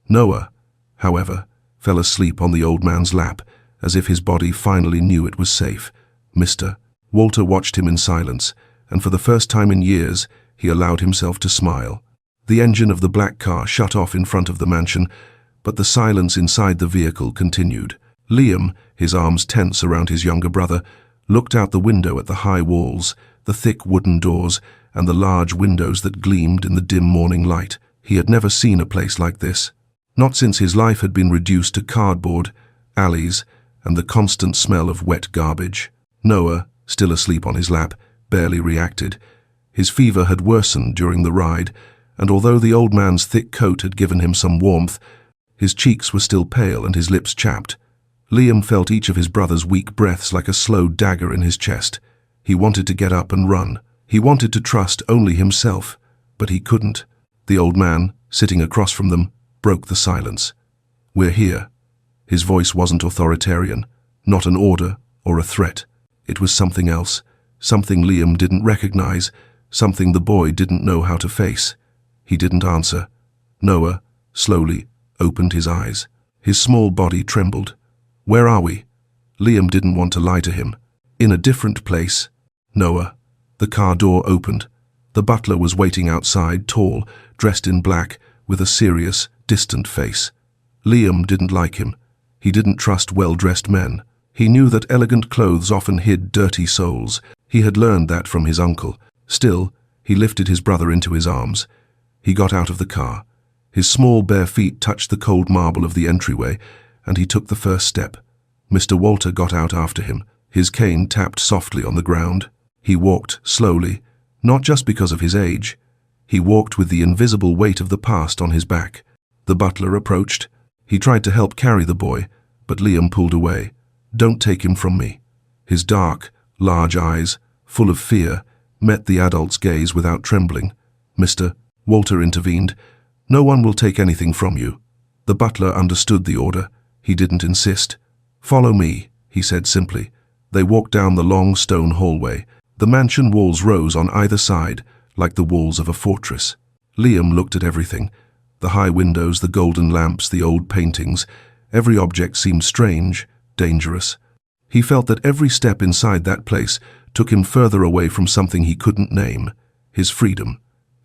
Noah, however, fell asleep on the old man's lap, as if his body finally knew it was safe. Mr. Walter watched him in silence, and for the first time in years, he allowed himself to smile. The engine of the black car shut off in front of the mansion, but the silence inside the vehicle continued. Liam, his arms tense around his younger brother, looked out the window at the high walls, the thick wooden doors, and the large windows that gleamed in the dim morning light. He had never seen a place like this. Not since his life had been reduced to cardboard, alleys, and the constant smell of wet garbage. Noah, still asleep on his lap, barely reacted. His fever had worsened during the ride, and although the old man's thick coat had given him some warmth, his cheeks were still pale and his lips chapped. Liam felt each of his brother's weak breaths like a slow dagger in his chest. He wanted to get up and run. He wanted to trust only himself, but he couldn't. The old man, sitting across from them, broke the silence. "We're here." His voice wasn't authoritarian, not an order or a threat. It was something else, something Liam didn't recognize, something the boy didn't know how to face. He didn't answer. Noah, slowly, opened his eyes. His small body trembled. "Where are we?" Liam didn't want to lie to him. "In a different place." "Noah." The car door opened. The butler was waiting outside, tall, dressed in black, with a serious, distant face. Liam didn't like him. He didn't trust well-dressed men. He knew that elegant clothes often hid dirty souls. He had learned that from his uncle. Still, he lifted his brother into his arms. He got out of the car. His small bare feet touched the cold marble of the entryway, and he took the first step. Mr. Walter got out after him. His cane tapped softly on the ground. He walked slowly, not just because of his age. He walked with the invisible weight of the past on his back. The butler approached. He tried to help carry the boy, but Liam pulled away. "Don't take him from me." His dark, large eyes, full of fear, met the adult's gaze without trembling. "Mr. Walter intervened. "No one will take anything from you." The butler understood the order. He didn't insist. "Follow me," he said simply. They walked down the long stone hallway. The mansion walls rose on either side, like the walls of a fortress. Liam looked at everything. The high windows, the golden lamps, the old paintings. Every object seemed strange, dangerous. He felt that every step inside that place took him further away from something he couldn't name, his freedom.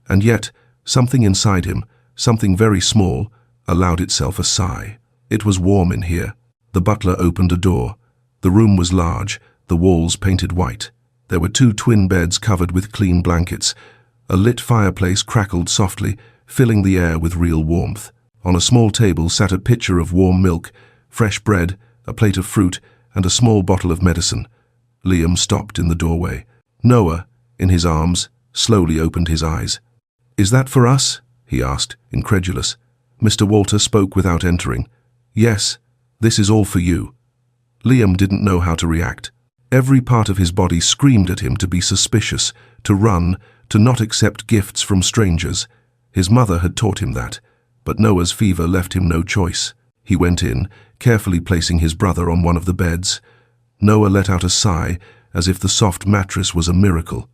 And yet, something inside him, something very small, allowed itself a sigh. It was warm in here. The butler opened a door. The room was large, the walls painted white. There were 2 twin beds covered with clean blankets. A lit fireplace crackled softly, filling the air with real warmth. On a small table sat a pitcher of warm milk, fresh bread, a plate of fruit, and a small bottle of medicine. Liam stopped in the doorway. Noah, in his arms, slowly opened his eyes. "Is that for us?" he asked, incredulous. Mr. Walter spoke without entering. "Yes, this is all for you." Liam didn't know how to react. Every part of his body screamed at him to be suspicious, to run, to not accept gifts from strangers. His mother had taught him that, but Noah's fever left him no choice. He went in, carefully placing his brother on one of the beds. Noah let out a sigh, as if the soft mattress was a miracle.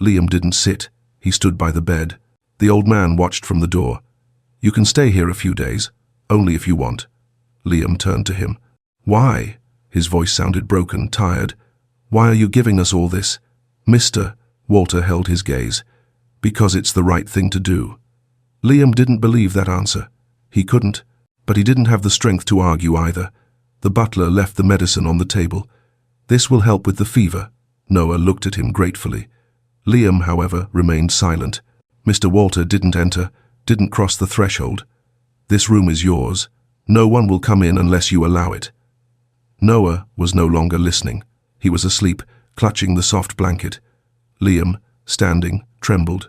Liam didn't sit. He stood by the bed. The old man watched from the door. "You can stay here a few days, only if you want." Liam turned to him. "Why?" His voice sounded broken, tired. "Why are you giving us all this?" "Mr." Walter held his gaze. "Because it's the right thing to do." Liam didn't believe that answer. He couldn't, but he didn't have the strength to argue either. The butler left the medicine on the table. "This will help with the fever." Noah looked at him gratefully. Liam, however, remained silent. Mr. Walter didn't enter, didn't cross the threshold. "This room is yours. No one will come in unless you allow it." Noah was no longer listening. He was asleep, clutching the soft blanket. Liam, standing, trembled.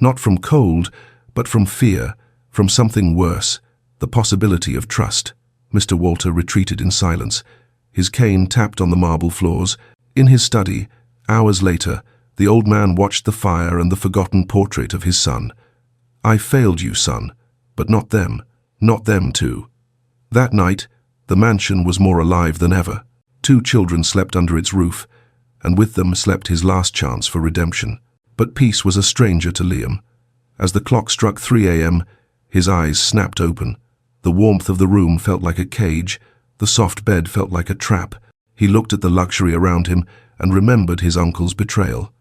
Not from cold, but from fear, from something worse, the possibility of trust. Mr. Walter retreated in silence. His cane tapped on the marble floors. In his study, hours later, the old man watched the fire and the forgotten portrait of his son. "I failed you, son, but not them too." That night, the mansion was more alive than ever. 2 children slept under its roof, and with them slept his last chance for redemption. But peace was a stranger to Liam. As the clock struck 3 a.m., his eyes snapped open. The warmth of the room felt like a cage. The soft bed felt like a trap. He looked at the luxury around him and remembered his uncle's betrayal.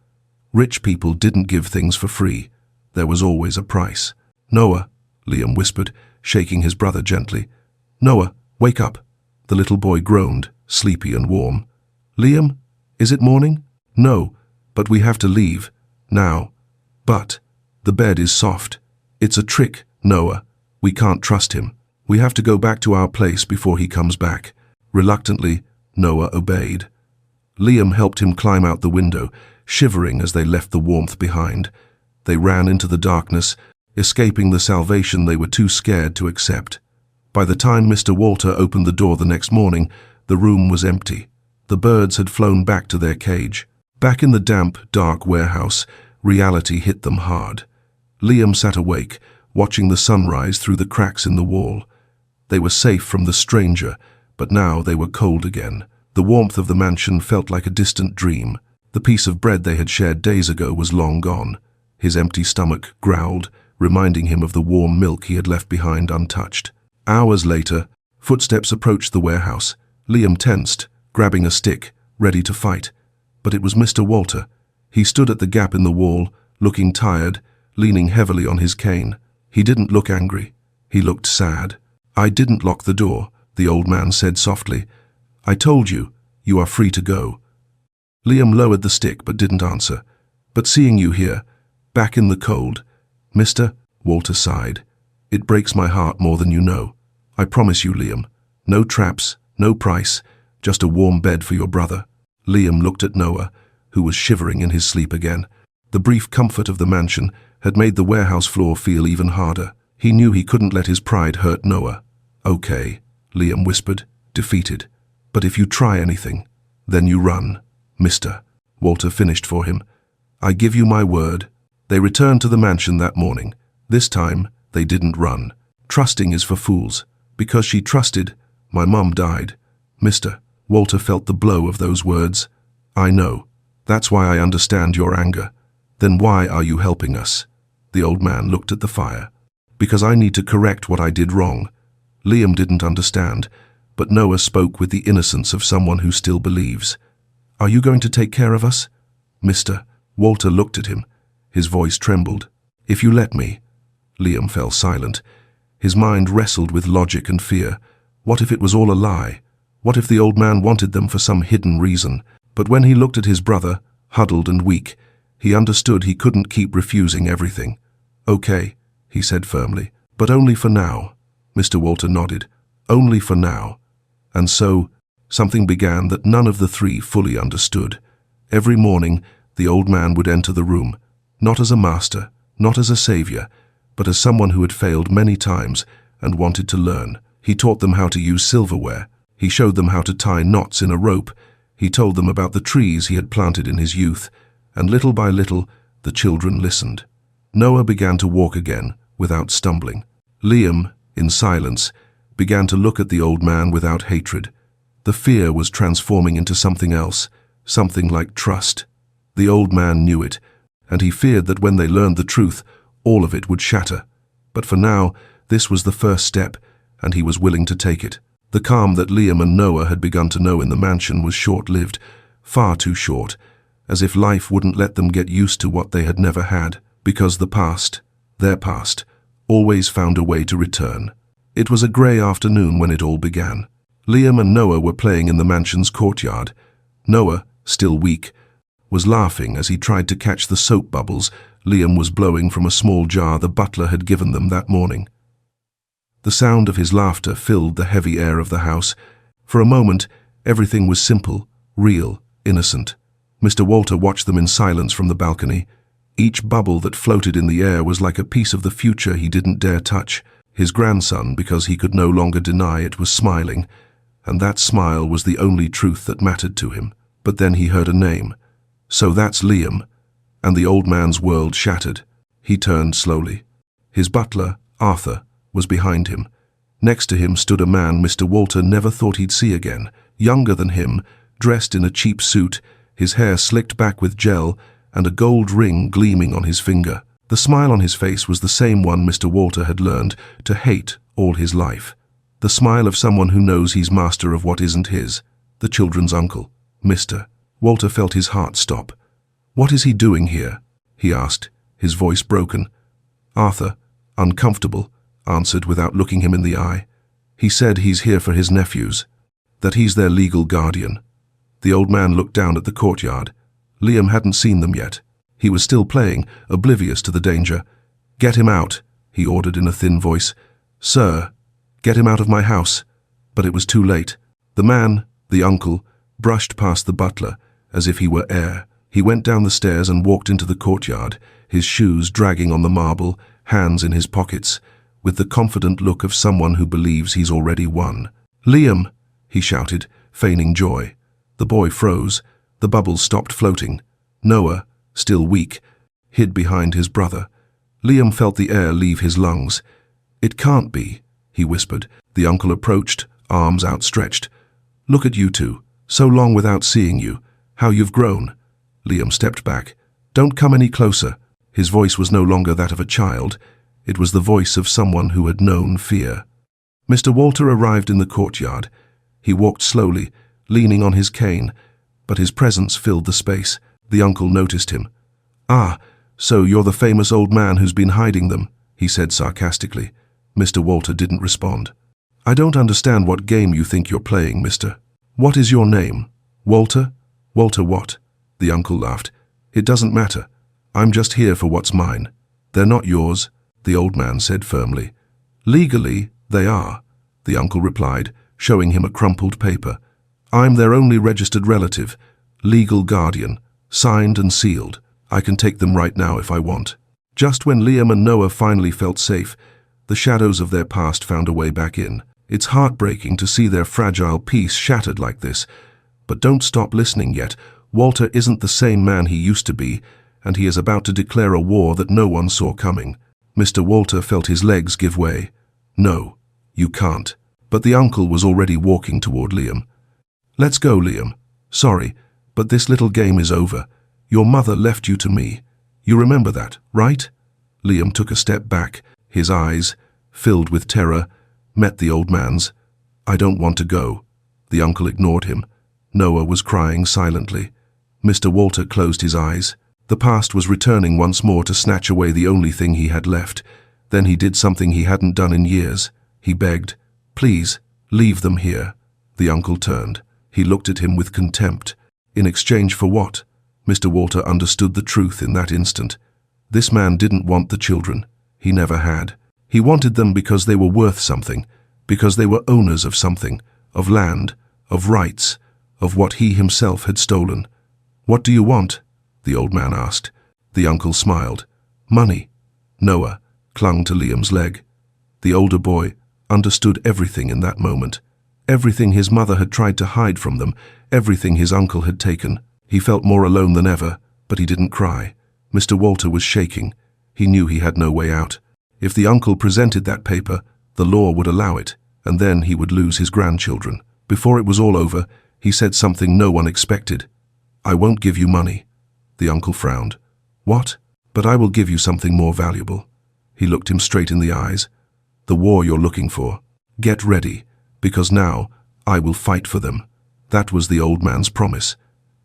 Rich people didn't give things for free. There was always a price. "Noah," Liam whispered, shaking his brother gently. "Noah, wake up." The little boy groaned, sleepy and warm. "Liam, is it morning?" "No, but we have to leave. Now." "But the bed is soft. It's a trick, Noah. We can't trust him. We have to go back to our place before he comes back." Reluctantly, Noah obeyed. Liam helped him climb out the window, shivering as they left the warmth behind. They ran into the darkness, escaping the salvation they were too scared to accept. By the time Mr. Walter opened the door the next morning, the room was empty. The birds had flown back to their cage. Back in the damp, dark warehouse, reality hit them hard. Liam sat awake, watching the sunrise through the cracks in the wall. They were safe from the stranger, but now they were cold again. The warmth of the mansion felt like a distant dream. The piece of bread they had shared days ago was long gone. His empty stomach growled, reminding him of the warm milk he had left behind untouched. Hours later, footsteps approached the warehouse. Liam tensed, grabbing a stick, ready to fight. But it was Mr. Walter. He stood at the gap in the wall, looking tired, leaning heavily on his cane. He didn't look angry. He looked sad. "I didn't lock the door," the old man said softly. "I told you, you are free to go." Liam lowered the stick but didn't answer. "But seeing you here, back in the cold—" "Mister," Walter sighed, "it breaks my heart more than you know. I promise you, Liam, no traps, no price, just a warm bed for your brother." Liam looked at Noah, who was shivering in his sleep again. The brief comfort of the mansion had made the warehouse floor feel even harder. He knew he couldn't let his pride hurt Noah. "Okay," Liam whispered, defeated. "But if you try anything, then you run, mister," Walter finished for him. "I give you my word." They returned to the mansion that morning. This time, they didn't run. Trusting is for fools. Because she trusted, my mum died. "Mister," Walter felt the blow of those words. "I know. That's why I understand your anger. Then why are you helping us?" The old man looked at the fire. "Because I need to correct what I did wrong." Liam didn't understand, but Noah spoke with the innocence of someone who still believes. "Are you going to take care of us?" "Mister," Walter looked at him. His voice trembled. "If you let me." Liam fell silent. His mind wrestled with logic and fear. What if it was all a lie? What if the old man wanted them for some hidden reason? But when he looked at his brother, huddled and weak, he understood he couldn't keep refusing everything. "Okay," he said firmly, "but only for now." Mr. Walter nodded. "Only for now." And so, something began that none of the three fully understood. Every morning, the old man would enter the room, not as a master, not as a savior, but as someone who had failed many times and wanted to learn. He taught them how to use silverware. He showed them how to tie knots in a rope. He told them about the trees he had planted in his youth, and little by little, the children listened. Noah began to walk again, without stumbling. Liam, in silence, began to look at the old man without hatred. The fear was transforming into something else, something like trust. The old man knew it, and he feared that when they learned the truth, all of it would shatter. But for now, this was the first step, and he was willing to take it. The calm that Liam and Noah had begun to know in the mansion was short-lived, far too short, as if life wouldn't let them get used to what they had never had, because the past, their past, always found a way to return. It was a grey afternoon when it all began. Liam and Noah were playing in the mansion's courtyard. Noah, still weak, was laughing as he tried to catch the soap bubbles Liam was blowing from a small jar the butler had given them that morning. The sound of his laughter filled the heavy air of the house. For a moment, everything was simple, real, innocent. Mr. Walter watched them in silence from the balcony. Each bubble that floated in the air was like a piece of the future he didn't dare touch. His grandson, because he could no longer deny it, was smiling, and that smile was the only truth that mattered to him. But then he heard a name. "So that's Liam," and the old man's world shattered. He turned slowly. His butler, Arthur, was behind him. Next to him stood a man Mr. Walter never thought he'd see again, younger than him, dressed in a cheap suit, his hair slicked back with gel, and a gold ring gleaming on his finger. The smile on his face was the same one Mr. Walter had learned to hate all his life. The smile of someone who knows he's master of what isn't his. The children's uncle, Mr. Walter felt his heart stop. "What is he doing here?" he asked, his voice broken. Arthur, uncomfortable, answered without looking him in the eye. "He said he's here for his nephews, that he's their legal guardian." The old man looked down at the courtyard. Liam hadn't seen them yet. He was still playing, oblivious to the danger. "Get him out," he ordered in a thin voice. "Sir, get him out of my house." But it was too late. The man, the uncle, brushed past the butler, as if he were air. He went down the stairs and walked into the courtyard, his shoes dragging on the marble, hands in his pockets, with the confident look of someone who believes he's already won. "Liam!" he shouted, feigning joy. The boy froze. The bubbles stopped floating. Noah, still weak, hid behind his brother. Liam felt the air leave his lungs. "It can't be," he whispered. The uncle approached, arms outstretched. "Look at you two. So long without seeing you. How you've grown." Liam stepped back. "Don't come any closer." His voice was no longer that of a child. It was the voice of someone who had known fear. Mr. Walter arrived in the courtyard. He walked slowly, leaning on his cane, but his presence filled the space. The uncle noticed him. "Ah, so you're the famous old man who's been hiding them," he said sarcastically. Mr. Walter didn't respond. "I don't understand what game you think you're playing, mister. What is your name? Walter? Walter what?" The uncle laughed. "It doesn't matter. I'm just here for what's mine." "They're not yours," the old man said firmly. "Legally, they are," the uncle replied, showing him a crumpled paper. "I'm their only registered relative, legal guardian, signed and sealed. I can take them right now if I want." Just when Liam and Noah finally felt safe, the shadows of their past found a way back in. It's heartbreaking to see their fragile peace shattered like this. But don't stop listening yet. Walter isn't the same man he used to be, and he is about to declare a war that no one saw coming. Mr. Walter felt his legs give way. "No, you can't." But the uncle was already walking toward Liam. "Let's go, Liam. Sorry, but this little game is over. Your mother left you to me. You remember that, right?" Liam took a step back. His eyes, filled with terror, met the old man's. "I don't want to go." The uncle ignored him. Noah was crying silently. Mr. Walter closed his eyes. The past was returning once more to snatch away the only thing he had left. Then he did something he hadn't done in years. He begged, "Please, leave them here." The uncle turned. He looked at him with contempt. In exchange for what? Mr. Walter understood the truth in that instant. This man didn't want the children. He never had. He wanted them because they were worth something, because they were owners of something, of land, of rights, of what he himself had stolen. "What do you want?" the old man asked. The uncle smiled. "Money." Noah clung to Liam's leg. The older boy understood everything in that moment. Everything his mother had tried to hide from them, everything his uncle had taken. He felt more alone than ever, but he didn't cry. Mr. Walter was shaking. He knew he had no way out. If the uncle presented that paper, the law would allow it, and then he would lose his grandchildren. Before it was all over, he said something no one expected. "I won't give you money." The uncle frowned. "What?" "But I will give you something more valuable." He looked him straight in the eyes. "The war you're looking for. Get ready, because now I will fight for them." That was the old man's promise.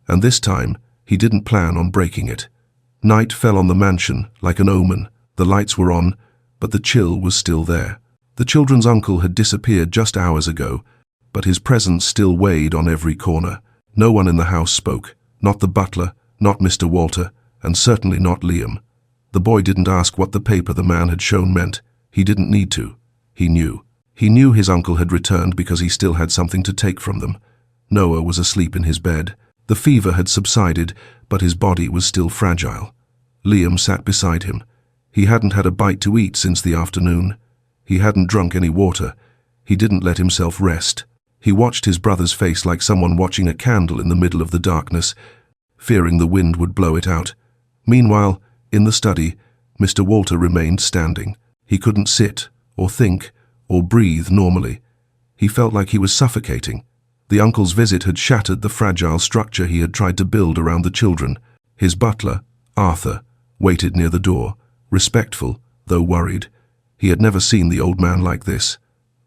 And this time, he didn't plan on breaking it. Night fell on the mansion like an omen. The lights were on, but the chill was still there. The children's uncle had disappeared just hours ago, but his presence still weighed on every corner. No one in the house spoke. Not the butler, not Mr. Walter, and certainly not Liam. The boy didn't ask what the paper the man had shown meant. He didn't need to. He knew. He knew his uncle had returned because he still had something to take from them. Noah was asleep in his bed. The fever had subsided, but his body was still fragile. Liam sat beside him. He hadn't had a bite to eat since the afternoon. He hadn't drunk any water. He didn't let himself rest. He watched his brother's face like someone watching a candle in the middle of the darkness, fearing the wind would blow it out. Meanwhile, in the study, Mr. Walter remained standing. He couldn't sit, or think, or breathe normally. He felt like he was suffocating. The uncle's visit had shattered the fragile structure he had tried to build around the children. His butler, Arthur waited near the door, respectful, though worried. He had never seen the old man like this.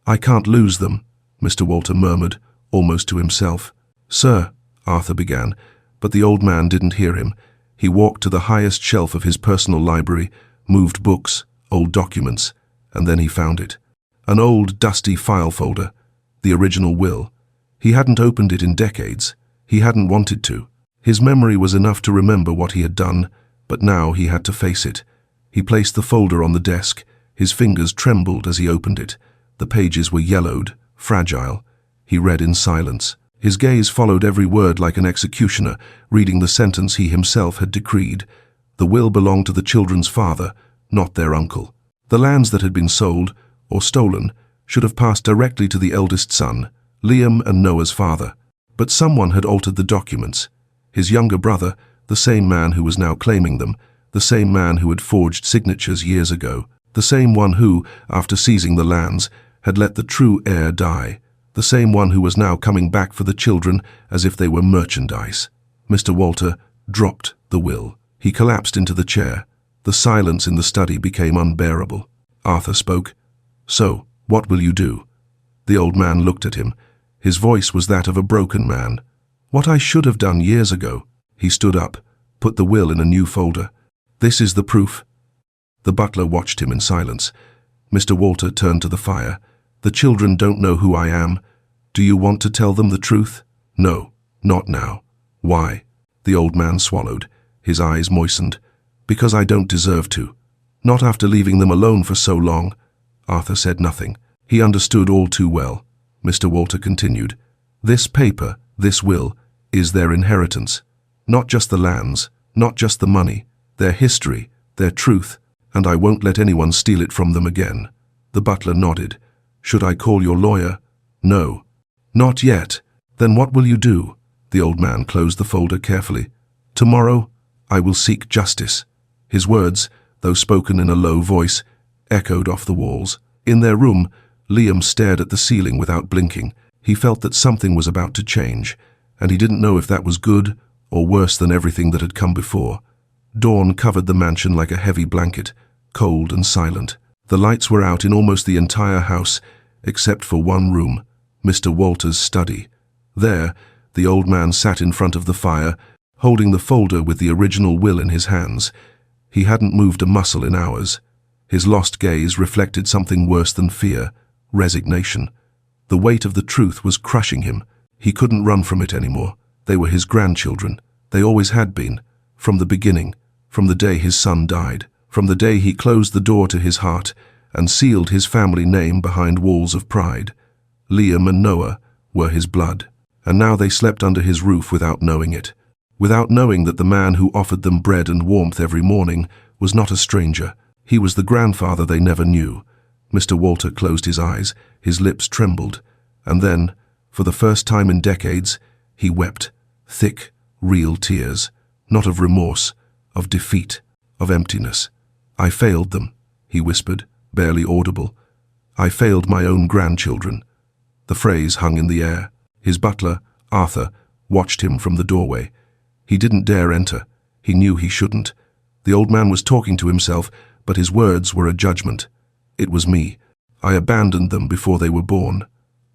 "I can't lose them," Mr. Walter murmured, almost to himself. "Sir," Arthur began, but the old man didn't hear him. He walked to the highest shelf of his personal library, moved books, old documents, and then he found it. An old, dusty file folder, the original will. He hadn't opened it in decades. He hadn't wanted to. His memory was enough to remember what he had done, but now he had to face it. He placed the folder on the desk. His fingers trembled as he opened it. The pages were yellowed, fragile. He read in silence. His gaze followed every word like an executioner, reading the sentence he himself had decreed. The will belonged to the children's father, not their uncle. The lands that had been sold, or stolen, should have passed directly to the eldest son, Liam and Noah's father. But someone had altered the documents. His younger brother, the same man who was now claiming them, the same man who had forged signatures years ago, the same one who, after seizing the lands, had let the true heir die, the same one who was now coming back for the children as if they were merchandise. Mr. Walter dropped the will. He collapsed into the chair. The silence in the study became unbearable. Arthur spoke. "So, what will you do?" The old man looked at him. His voice was that of a broken man. "What I should have done years ago." He stood up, put the will in a new folder. "This is the proof." The butler watched him in silence. Mr. Walter turned to the fire. "The children don't know who I am. Do you want to tell them the truth?" "No, not now." "Why?" The old man swallowed. His eyes moistened. "Because I don't deserve to. Not after leaving them alone for so long." Arthur said nothing. He understood all too well. Mr. Walter continued. "This paper, this will, is their inheritance. Not just the lands, not just the money, their history, their truth, and I won't let anyone steal it from them again." The butler nodded. "Should I call your lawyer?" "No." "Not yet. Then what will you do?" The old man closed the folder carefully. "Tomorrow, I will seek justice." His words, though spoken in a low voice, echoed off the walls. In their room, Liam stared at the ceiling without blinking. He felt that something was about to change, and he didn't know if that was good or worse than everything that had come before. Dawn covered the mansion like a heavy blanket, cold and silent. The lights were out in almost the entire house, except for one room, Mr. Walter's study. There, the old man sat in front of the fire, holding the folder with the original will in his hands. He hadn't moved a muscle in hours. His lost gaze reflected something worse than fear, resignation. The weight of the truth was crushing him. He couldn't run from it anymore. They were his grandchildren. They always had been, from the beginning, from the day his son died, from the day he closed the door to his heart and sealed his family name behind walls of pride. Liam and Noah were his blood, and now they slept under his roof without knowing it, without knowing that the man who offered them bread and warmth every morning was not a stranger. He was the grandfather they never knew. Mr. Walter closed his eyes, his lips trembled, and then, for the first time in decades, he wept, thick, real tears, not of remorse, of defeat, of emptiness. "I failed them," he whispered, barely audible. "I failed my own grandchildren." The phrase hung in the air. His butler, Arthur, watched him from the doorway. He didn't dare enter. He knew he shouldn't. The old man was talking to himself, but his words were a judgment. "It was me. I abandoned them before they were born.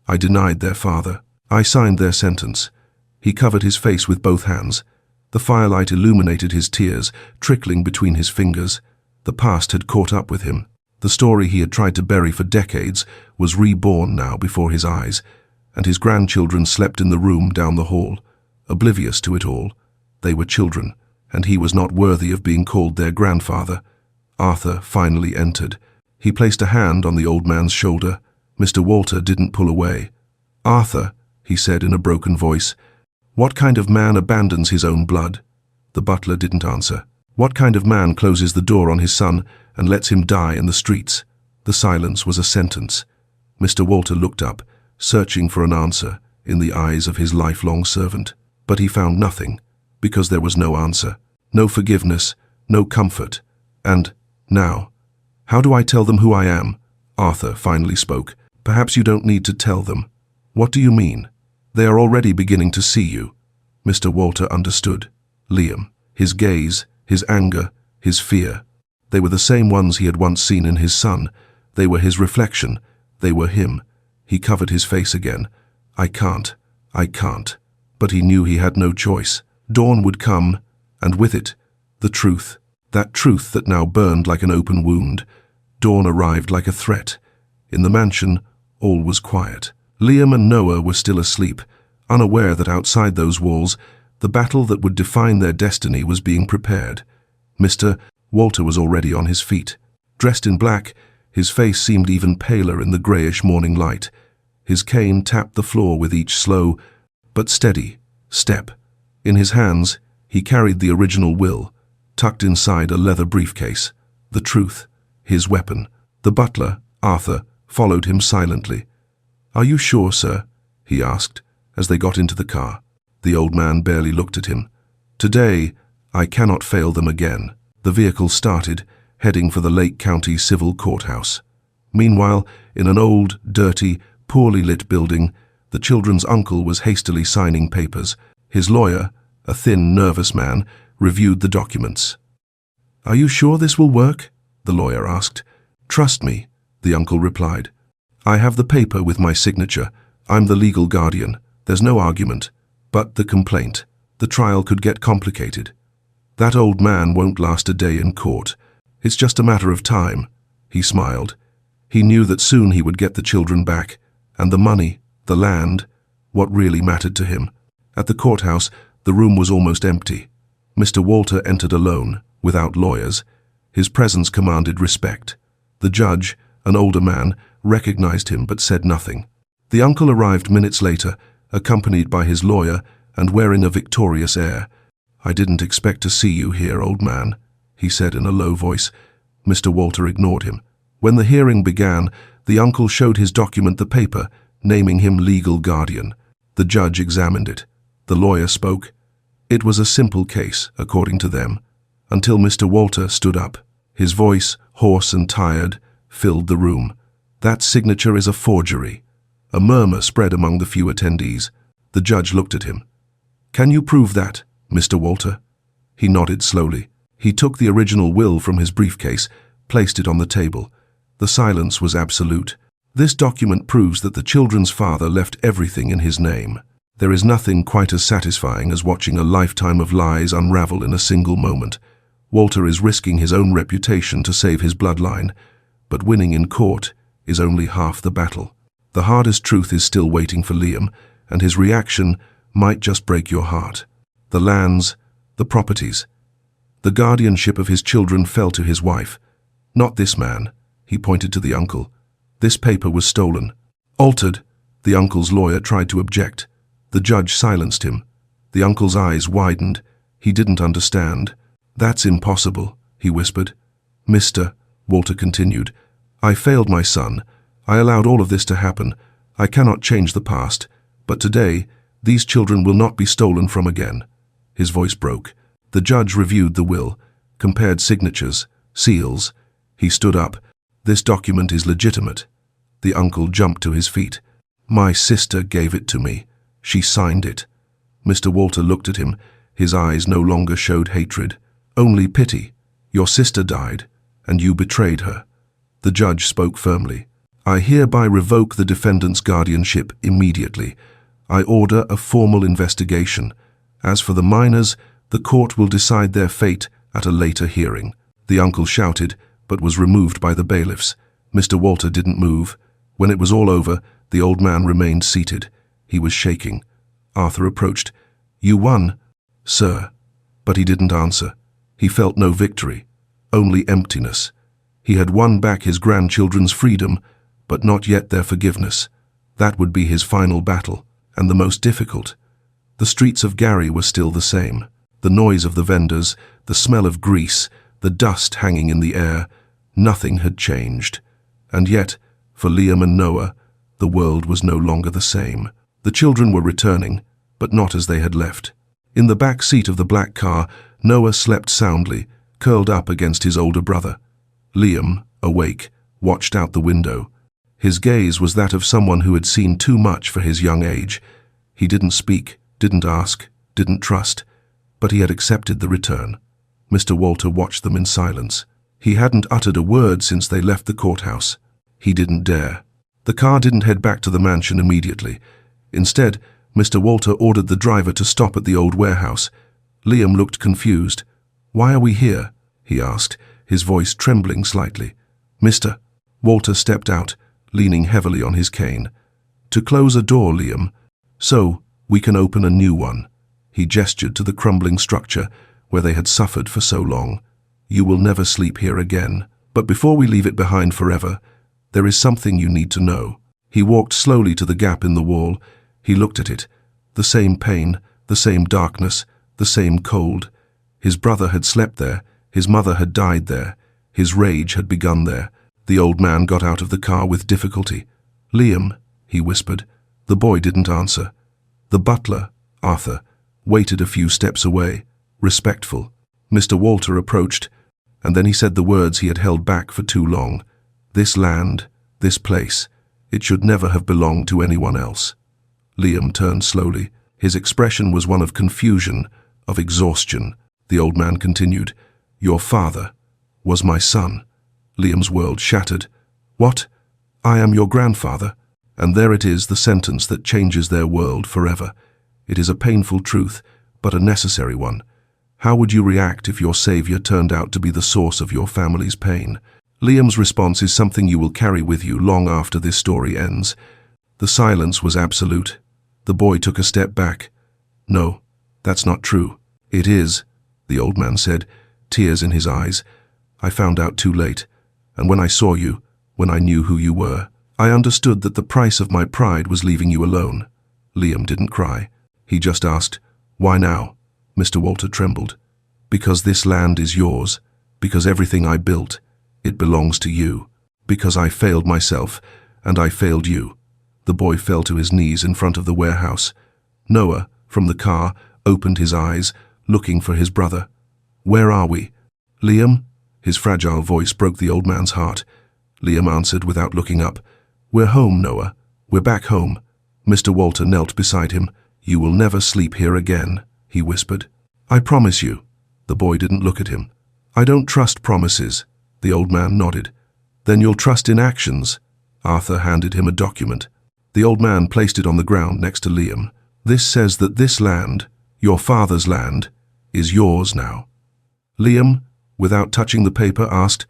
I denied their father. I signed their sentence." He covered his face with both hands. The firelight illuminated his tears, trickling between his fingers. The past had caught up with him. The story he had tried to bury for decades was reborn now before his eyes, and his grandchildren slept in the room down the hall, oblivious to it all. They were children, and he was not worthy of being called their grandfather. Arthur finally entered. He placed a hand on the old man's shoulder. Mr. Walter didn't pull away. "Arthur," he said in a broken voice, "what kind of man abandons his own blood?" The butler didn't answer. What kind of man closes the door on his son and lets him die in the streets? The silence was a sentence. Mr. Walter looked up, searching for an answer in the eyes of his lifelong servant. But he found nothing, because there was no answer, no forgiveness, no comfort. And now, "How do I tell them who I am?" Arthur finally spoke. "Perhaps you don't need to tell them." "What do you mean?" "They are already beginning to see you." Mr. Walter understood. Liam. His gaze, his anger, his fear. They were the same ones he had once seen in his son. They were his reflection. They were him. He covered his face again. I can't. But he knew he had no choice. Dawn would come, and with it, the truth. That truth that now burned like an open wound. Dawn arrived like a threat. In the mansion, all was quiet. Liam and Noah were still asleep, unaware that outside those walls, the battle that would define their destiny was being prepared. Mr. Walter was already on his feet. Dressed in black, his face seemed even paler in the greyish morning light. His cane tapped the floor with each slow, but steady, step. In his hands, he carried the original will, tucked inside a leather briefcase. The truth, his weapon. The butler, Arthur, followed him silently. "Are you sure, sir?" he asked, as they got into the car. The old man barely looked at him. "Today, I cannot fail them again." The vehicle started, heading for the Lake County Civil Courthouse. Meanwhile, in an old, dirty, poorly lit building, the children's uncle was hastily signing papers. His lawyer, a thin, nervous man, reviewed the documents. "Are you sure this will work?" the lawyer asked. "Trust me," the uncle replied. "I have the paper with my signature. I'm the legal guardian. There's no argument. But the complaint. The trial could get complicated. That old man won't last a day in court. It's just a matter of time." He smiled. He knew that soon he would get the children back, and the money, the land, what really mattered to him. At the courthouse, the room was almost empty. Mr. Walter entered alone, without lawyers. His presence commanded respect. The judge, an older man, recognized him but said nothing. The uncle arrived minutes later, accompanied by his lawyer and wearing a victorious air. "I didn't expect to see you here, old man," he said in a low voice. Mr. Walter ignored him. When the hearing began, the uncle showed his document, the paper, naming him legal guardian. The judge examined it. The lawyer spoke. It was a simple case, according to them, until Mr. Walter stood up. His voice, hoarse and tired, filled the room. "That signature is a forgery." A murmur spread among the few attendees. The judge looked at him. "Can you prove that, Mr. Walter?" He nodded slowly. He took the original will from his briefcase, placed it on the table. The silence was absolute. "This document proves that the children's father left everything in his name. There is nothing quite as satisfying as watching a lifetime of lies unravel in a single moment. Walter is risking his own reputation to save his bloodline, but winning in court is only half the battle. The hardest truth is still waiting for Liam, and his reaction might just break your heart. The lands, the properties, the guardianship of his children fell to his wife. Not this man," he pointed to the uncle. "This paper was stolen." "Altered," the uncle's lawyer tried to object. The judge silenced him. The uncle's eyes widened. He didn't understand. "That's impossible," he whispered. "Mr. Walter continued, "I failed my son. I allowed all of this to happen. I cannot change the past. But today, these children will not be stolen from again." His voice broke. The judge reviewed the will, compared signatures, seals. He stood up. "This document is legitimate." The uncle jumped to his feet. "My sister gave it to me. She signed it." Mr. Walter looked at him. His eyes no longer showed hatred, only pity. "Your sister died, and you betrayed her." The judge spoke firmly. "I hereby revoke the defendant's guardianship immediately. I order a formal investigation. As for the minors, the court will decide their fate at a later hearing." The uncle shouted, but was removed by the bailiffs. Mr. Walter didn't move. When it was all over, the old man remained seated. He was shaking. Arthur approached. "You won, sir." But he didn't answer. He felt no victory, only emptiness. He had won back his grandchildren's freedom, but not yet their forgiveness. That would be his final battle, and the most difficult. The streets of Gary were still the same. The noise of the vendors, the smell of grease, the dust hanging in the air, nothing had changed. And yet, for Liam and Noah, the world was no longer the same. The children were returning, but not as they had left. In the back seat of the black car, Noah slept soundly, curled up against his older brother. Liam, awake, watched out the window. His gaze was that of someone who had seen too much for his young age. He didn't speak, didn't ask, didn't trust, but he had accepted the return. Mr. Walter watched them in silence. He hadn't uttered a word since they left the courthouse. He didn't dare. The car didn't head back to the mansion immediately. Instead, Mr. Walter ordered the driver to stop at the old warehouse. Liam looked confused. "Why are we here?" he asked, his voice trembling slightly. "Mr." Walter stepped out, leaning heavily on his cane. "To close a door, Liam. So we can open a new one." He gestured to the crumbling structure where they had suffered for so long. "You will never sleep here again. But before we leave it behind forever, there is something you need to know." He walked slowly to the gap in the wall. He looked at it. The same pain, the same darkness, the same cold. His brother had slept there. His mother had died there. His rage had begun there. The old man got out of the car with difficulty. "Liam," he whispered. The boy didn't answer. The butler, Arthur, waited a few steps away, respectful. Mr. Walter approached, and then he said the words he had held back for too long. "This land, this place, it should never have belonged to anyone else." Liam turned slowly. His expression was one of confusion, of exhaustion. The old man continued, "Your father was my son." Liam's world shattered. "What? I am your grandfather?" And there it is, the sentence that changes their world forever. It is a painful truth, but a necessary one. How would you react if your savior turned out to be the source of your family's pain? Liam's response is something you will carry with you long after this story ends. The silence was absolute. The boy took a step back. "No, that's not true." "It is," the old man said, tears in his eyes. "I found out too late, and when I saw you, when I knew who you were, I understood that the price of my pride was leaving you alone." Liam didn't cry. He just asked, "Why now?" Mr. Walter trembled. "Because this land is yours. Because everything I built, it belongs to you. Because I failed myself, and I failed you." The boy fell to his knees in front of the warehouse. Noah, from the car, opened his eyes, looking for his brother. "Where are we?" "Liam?" His fragile voice broke the old man's heart. Liam answered without looking up. "We're home, Noah. We're back home." Mr. Walter knelt beside him. "You will never sleep here again," he whispered. "I promise you." The boy didn't look at him. "I don't trust promises." The old man nodded. "Then you'll trust in actions." Arthur handed him a document. The old man placed it on the ground next to Liam. "This says that this land, your father's land, is yours now." Liam, without touching the paper, asked,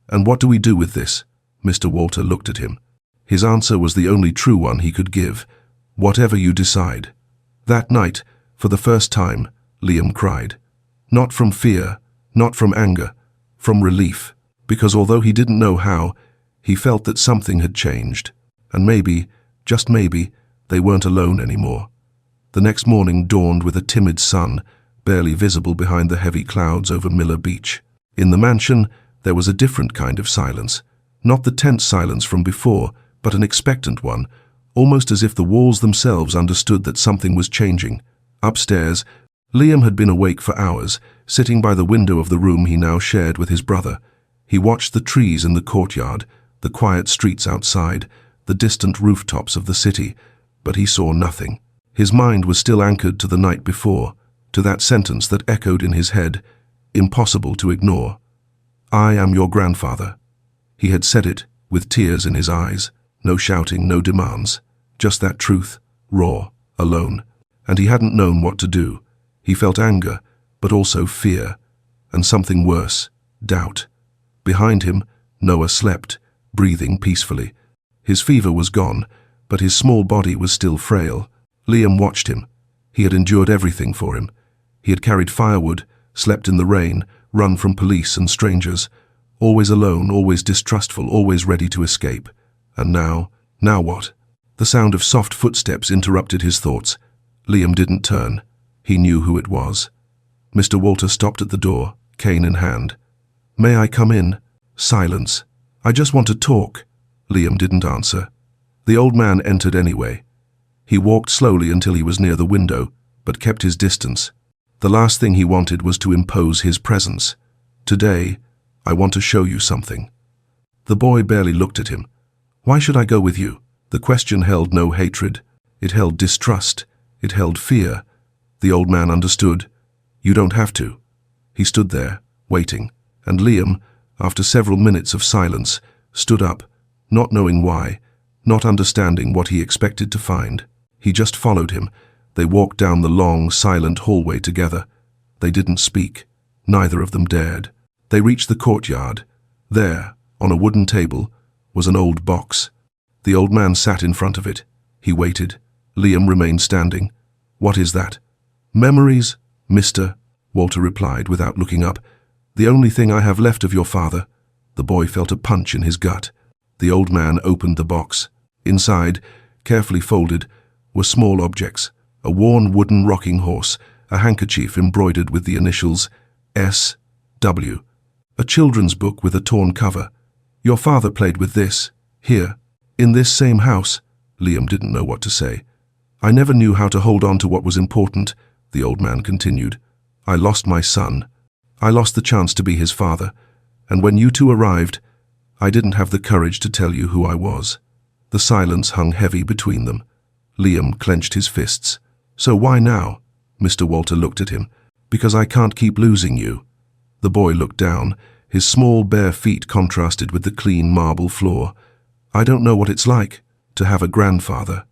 "And what do we do with this?" Mr. Walter looked at him. His answer was the only true one he could give. "Whatever you decide." That night, for the first time, Liam cried. Not from fear, not from anger, from relief. Because although he didn't know how, he felt that something had changed. And maybe, just maybe, they weren't alone anymore. The next morning dawned with a timid sun, barely visible behind the heavy clouds over Miller Beach. In the mansion, there was a different kind of silence. Not the tense silence from before, but an expectant one, almost as if the walls themselves understood that something was changing. Upstairs, Liam had been awake for hours, sitting by the window of the room he now shared with his brother. He watched the trees in the courtyard, the quiet streets outside, the distant rooftops of the city, but he saw nothing. His mind was still anchored to the night before, to that sentence that echoed in his head, impossible to ignore. "I am your grandfather." He had said it, with tears in his eyes. No shouting, no demands. Just that truth, raw, alone. And he hadn't known what to do. He felt anger, but also fear. And something worse, doubt. Behind him, Noah slept, breathing peacefully. His fever was gone, but his small body was still frail. Liam watched him. He had endured everything for him. He had carried firewood, slept in the rain, run from police and strangers. Always alone, always distrustful, always ready to escape. And now what? The sound of soft footsteps interrupted his thoughts. Liam didn't turn. He knew who it was. Mr. Walter stopped at the door, cane in hand. "May I come in?" Silence. "I just want to talk." Liam didn't answer. The old man entered anyway. He walked slowly until he was near the window, but kept his distance. The last thing he wanted was to impose his presence. "Today, I want to show you something." The boy barely looked at him. "Why should I go with you?" The question held no hatred. It held distrust. It held fear. The old man understood. "You don't have to." He stood there, waiting, and Liam, after several minutes of silence, stood up, not knowing why, not understanding what he expected to find. He just followed him. They walked down the long, silent hallway together. They didn't speak. Neither of them dared. They reached the courtyard. There, on a wooden table, was an old box. The old man sat in front of it. He waited. Liam remained standing. "What is that?" "Memories, mister," Walter replied without looking up. "The only thing I have left of your father." The boy felt a punch in his gut. The old man opened the box. Inside, carefully folded, were small objects: a worn wooden rocking horse, a handkerchief embroidered with the initials S.W., a children's book with a torn cover. "Your father played with this, here, in this same house." Liam didn't know what to say. "I never knew how to hold on to what was important," the old man continued. "I lost my son. I lost the chance to be his father. And when you two arrived, I didn't have the courage to tell you who I was." The silence hung heavy between them. Liam clenched his fists. "So why now?" Mr. Walter looked at him. "Because I can't keep losing you." The boy looked down. His small, bare feet contrasted with the clean marble floor. "I don't know what it's like to have a grandfather."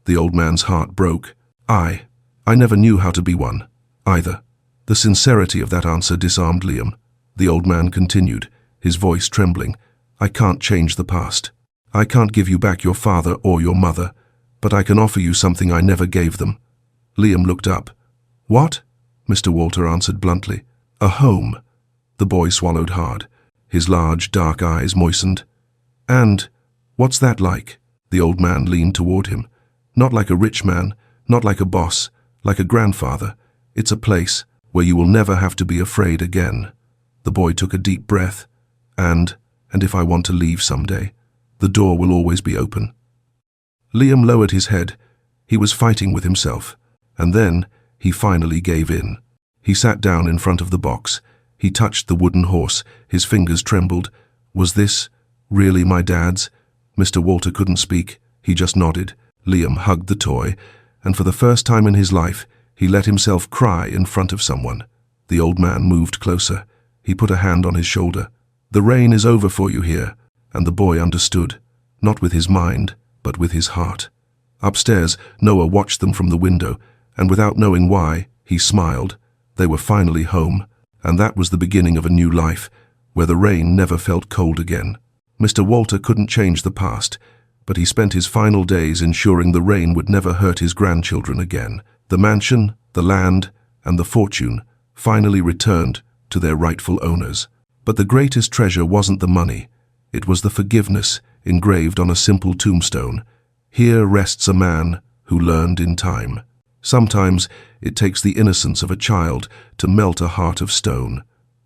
The old man's heart broke. I never knew how to be one, either." The sincerity of that answer disarmed Liam. The old man continued, his voice trembling. "I can't change the past. I can't give you back your father or your mother, but I can offer you something I never gave them." Liam looked up. "What?" Mr. Walter answered bluntly. "A home." The boy swallowed hard. His large, dark eyes moistened. "And what's that like?" The old man leaned toward him. "Not like a rich man, not like a boss, like a grandfather. It's a place where you will never have to be afraid again." The boy took a deep breath. And if I want to leave someday, the door will always be open." Liam lowered his head. He was fighting with himself. And then he finally gave in. He sat down in front of the box. He touched the wooden horse. His fingers trembled. "Was this really my dad's?" Mr. Walter couldn't speak. He just nodded. Liam hugged the toy, and for the first time in his life, he let himself cry in front of someone. The old man moved closer. He put a hand on his shoulder. "The rain is over for you here," and the boy understood, not with his mind, but with his heart. Upstairs, Noah watched them from the window, and without knowing why, he smiled. They were finally home, and that was the beginning of a new life, where the rain never felt cold again. Mr. Walter couldn't change the past, but he spent his final days ensuring the rain would never hurt his grandchildren again. The mansion, the land, and the fortune finally returned to their rightful owners. But the greatest treasure wasn't the money. It was the forgiveness engraved on a simple tombstone. "Here rests a man who learned in time." Sometimes it takes the innocence of a child to melt a heart of stone.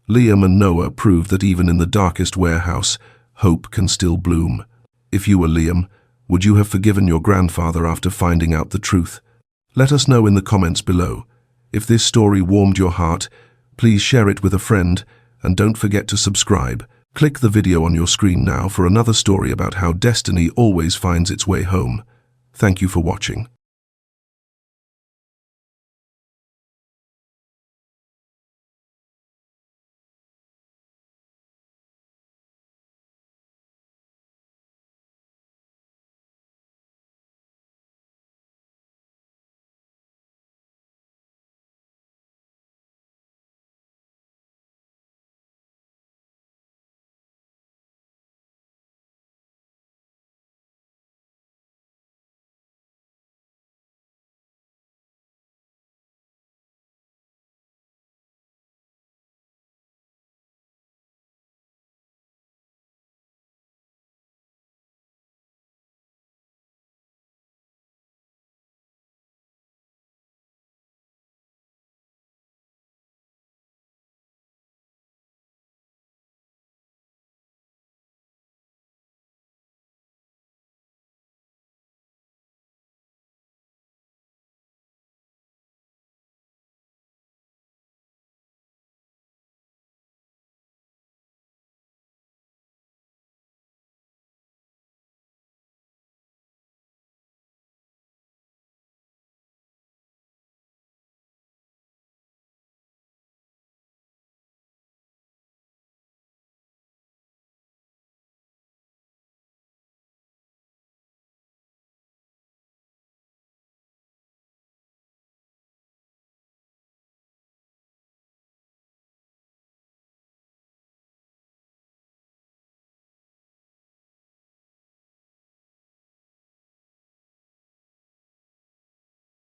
Liam and Noah proved that even in the darkest warehouse, hope can still bloom. If you were Liam, would you have forgiven your grandfather after finding out the truth? Let us know in the comments below. If this story warmed your heart, please share it with a friend, and don't forget to subscribe. Click the video on your screen now for another story about how destiny always finds its way home. Thank you for watching.